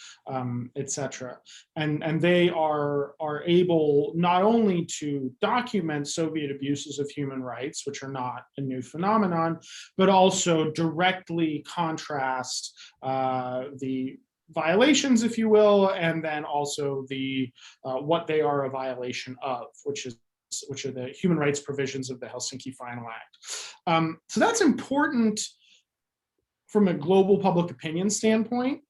etc. And they are able not only to document Soviet abuses of human rights, which are not a new phenomenon, but also directly contrast the violations, if you will, and then also the what they are a violation of, which are the human rights provisions of the Helsinki Final Act. So that's important from a global public opinion standpoint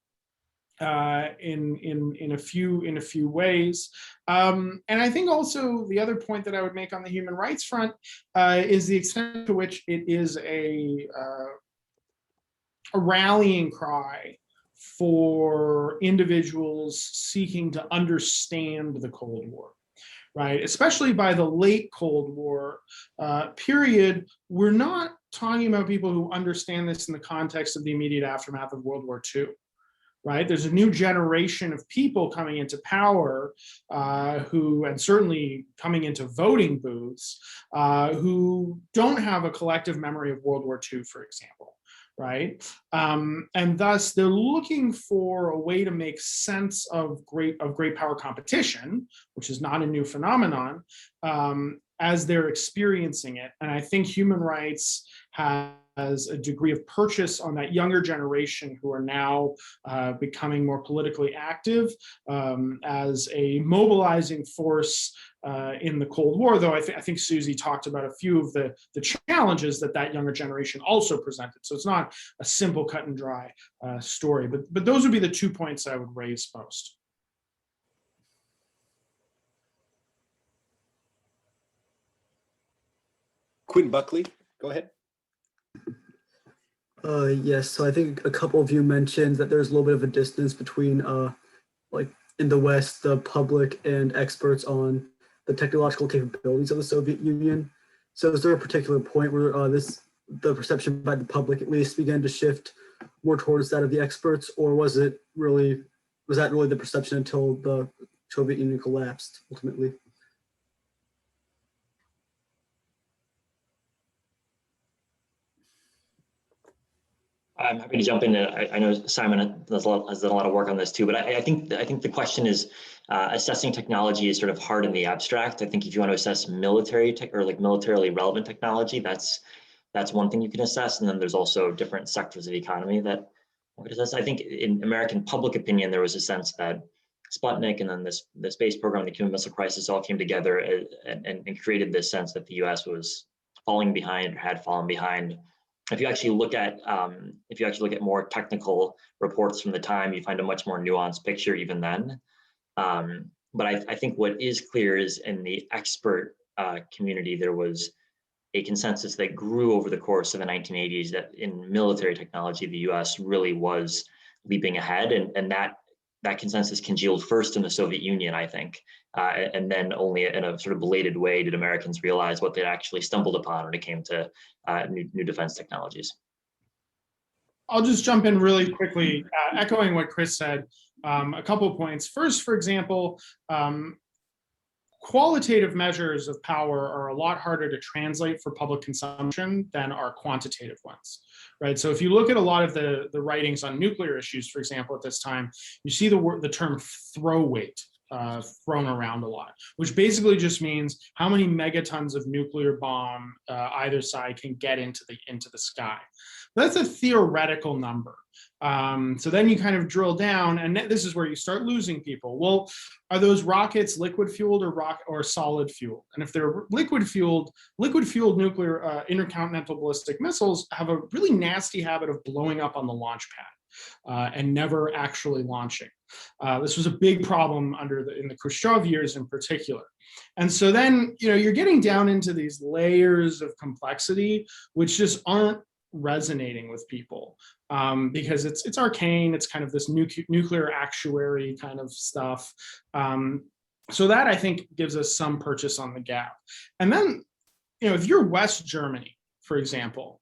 in a few ways. And I think also the other point that I would make on the human rights front is the extent to which it is a rallying cry for individuals seeking to understand the Cold War, right? Especially by the late Cold War period, we're not talking about people who understand this in the context of the immediate aftermath of World War II, right? There's a new generation of people coming into power and certainly coming into voting booths, who don't have a collective memory of World War II, for example. Right, and thus they're looking for a way to make sense of great power competition, which is not a new phenomenon, as they're experiencing it. And I think human rights has a degree of purchase on that younger generation who are now becoming more politically active as a mobilizing force in the Cold War, though I think Susie talked about a few of the challenges that younger generation also presented. So it's not a simple cut and dry story, but those would be the 2 points I would raise most. Quinn Buckley, go ahead. Yes, so I think a couple of you mentioned that there's a little bit of a distance between, like in the West, the public and experts on the technological capabilities of the Soviet Union. So is there a particular point where the perception by the public at least began to shift more towards that of the experts, or was that really the perception until the Soviet Union collapsed ultimately? I'm happy to jump in. I know Simon has done a lot of work on this too, but I think the question is assessing technology is sort of hard in the abstract. I think if you want to assess military tech or like militarily relevant technology, that's That's one thing you can assess. And then there's also different sectors of the economy that one can assess. I think in American public opinion, there was a sense that Sputnik and then the space program, the Cuban Missile Crisis all came together and created this sense that the US was falling behind or had fallen behind. If you actually look at more technical reports from the time, you find a much more nuanced picture even then. But I think what is clear is in the expert community, there was a consensus that grew over the course of the 1980s that in military technology, the US really was leaping ahead. And that consensus congealed first in the Soviet Union, I think. And then only in a sort of belated way did Americans realize what they'd actually stumbled upon when it came to new defense technologies. I'll just jump in really quickly, echoing what Chris said, a couple of points. First, for example, qualitative measures of power are a lot harder to translate for public consumption than are quantitative ones, right? So if you look at a lot of the writings on nuclear issues, for example, at this time, you see the term throw weight thrown around a lot, which basically just means how many megatons of nuclear bomb either side can get into the sky. That's a theoretical number. So then you kind of drill down, and this is where you start losing people. Well, are those rockets liquid fueled or solid fueled? And if they're liquid fueled nuclear intercontinental ballistic missiles have a really nasty habit of blowing up on the launch pad and never actually launching. This was a big problem in the Khrushchev years in particular. And so then, you're getting down into these layers of complexity, which just aren't resonating with people because it's arcane. It's kind of this nuclear actuary kind of stuff. So that I think gives us some purchase on the gap. And then, if you're West Germany, for example,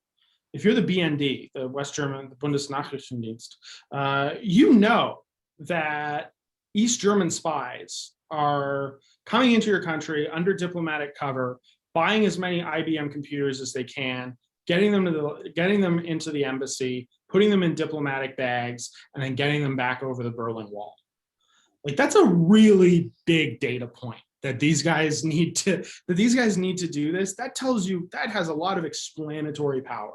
if you're the BND, the West German, the Bundesnachrichtendienst, you know that East German spies are coming into your country under diplomatic cover, buying as many IBM computers as they can, getting them into the embassy, putting them in diplomatic bags, and then getting them back over the Berlin Wall. Like, that's a really big data point that these guys need to do this. That tells you, that has a lot of explanatory power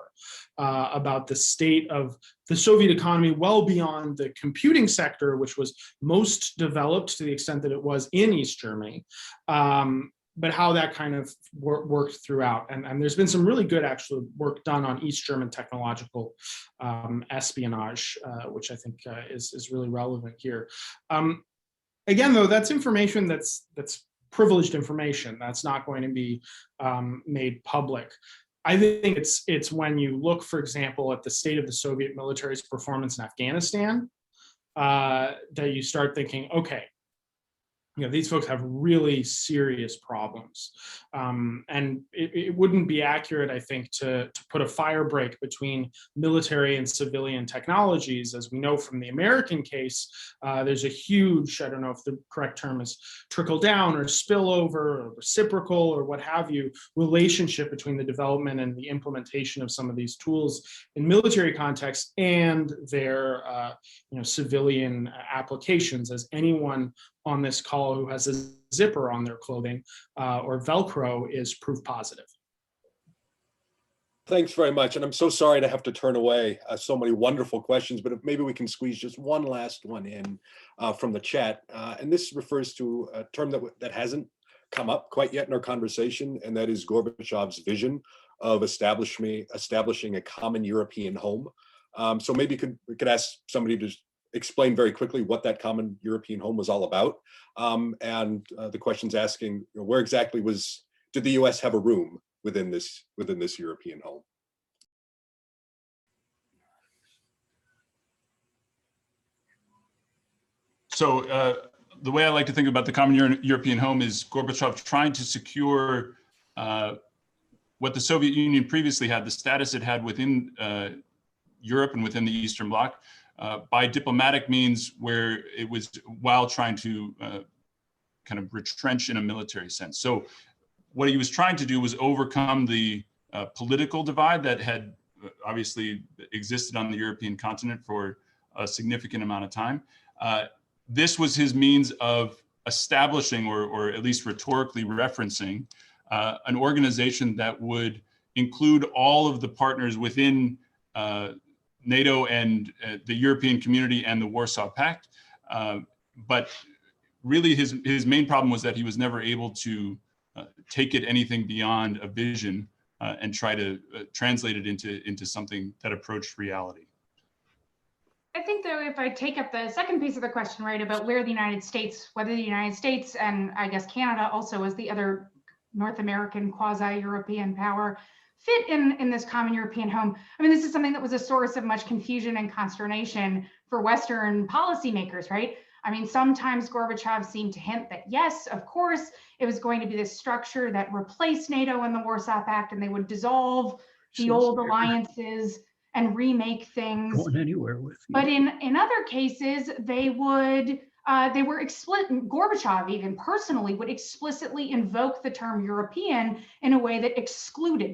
about the state of the Soviet economy, well beyond the computing sector, which was most developed to the extent that it was in East Germany. But how that kind of worked throughout. And there's been some really good actual work done on East German technological espionage, which I think is really relevant here. Again, though, that's information that's privileged information. That's not going to be made public. I think it's when you look, for example, at the state of the Soviet military's performance in Afghanistan, that you start thinking, okay, these folks have really serious problems. And it wouldn't be accurate, I think, to put a fire break between military and civilian technologies. As we know from the American case, there's a huge, I don't know if the correct term is trickle down or spillover or reciprocal or what have you, relationship between the development and the implementation of some of these tools in military context and their civilian applications, as anyone on this call who has a zipper on their clothing or Velcro is proof positive. Thanks very much. And I'm so sorry to have to turn away so many wonderful questions, but if maybe we can squeeze just one last one in from the chat. And this refers to a term that hasn't come up quite yet in our conversation, and that is Gorbachev's vision of establishing a common European home. So maybe we could ask somebody to explain very quickly what that common European home was all about. And the question's asking, where exactly did the US have a room within this European home? So the way I like to think about the common European home is Gorbachev trying to secure what the Soviet Union previously had, the status it had within Europe and within the Eastern Bloc, by diplomatic means, where it was while trying to kind of retrench in a military sense. So what he was trying to do was overcome the political divide that had obviously existed on the European continent for a significant amount of time. This was his means of establishing, or at least rhetorically referencing, an organization that would include all of the partners within NATO and the European community and the Warsaw Pact. But really his main problem was that he was never able to take it anything beyond a vision and try to translate it into something that approached reality. I think though, if I take up the second piece of the question, right, about where the United States, whether the United States and I guess Canada also as the other North American quasi-European power fit in this common European home. I mean, this is something that was a source of much confusion and consternation for Western policymakers, right? I mean, sometimes Gorbachev seemed to hint that, yes, of course, it was going to be this structure that replaced NATO and the Warsaw Pact, and they would dissolve the old alliances and remake things. Going anywhere with you. But in other cases, they were explicit. Gorbachev even personally would explicitly invoke the term European in a way that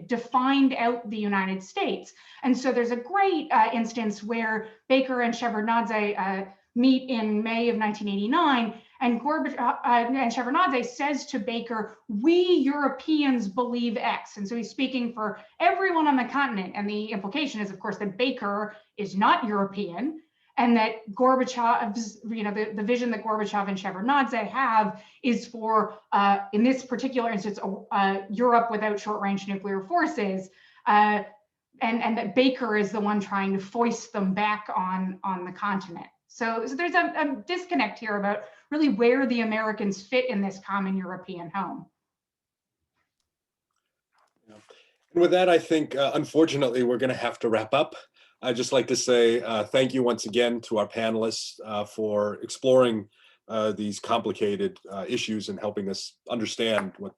defined out the United States. And so there's a great instance where Baker and Shevardnadze meet in May of 1989, and Shevardnadze says to Baker, "We Europeans believe X." And so he's speaking for everyone on the continent. And the implication is, of course, that Baker is not European, and that Gorbachev's, the vision that Gorbachev and Shevardnadze have is for, in this particular instance, Europe without short-range nuclear forces, and that Baker is the one trying to foist them back on the continent. So there's a disconnect here about really where the Americans fit in this common European home. And with that, I think, unfortunately, we're going to have to wrap up. I'd just like to say thank you once again to our panelists for exploring these complicated issues and helping us understand what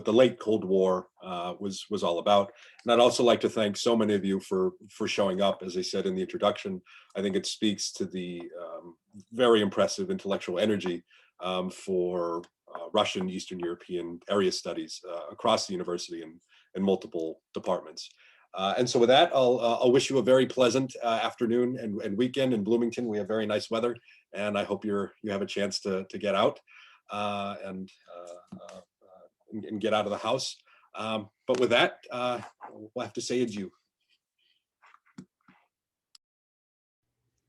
the late Cold War was all about. And I'd also like to thank so many of you for showing up. As I said in the introduction, I think it speaks to the very impressive intellectual energy for Russian Eastern European area studies across the university and multiple departments. And so with that, I'll wish you a very pleasant afternoon and weekend in Bloomington. We have very nice weather, and I hope you have a chance to get out and get out of the house. But with that, we'll have to say adieu.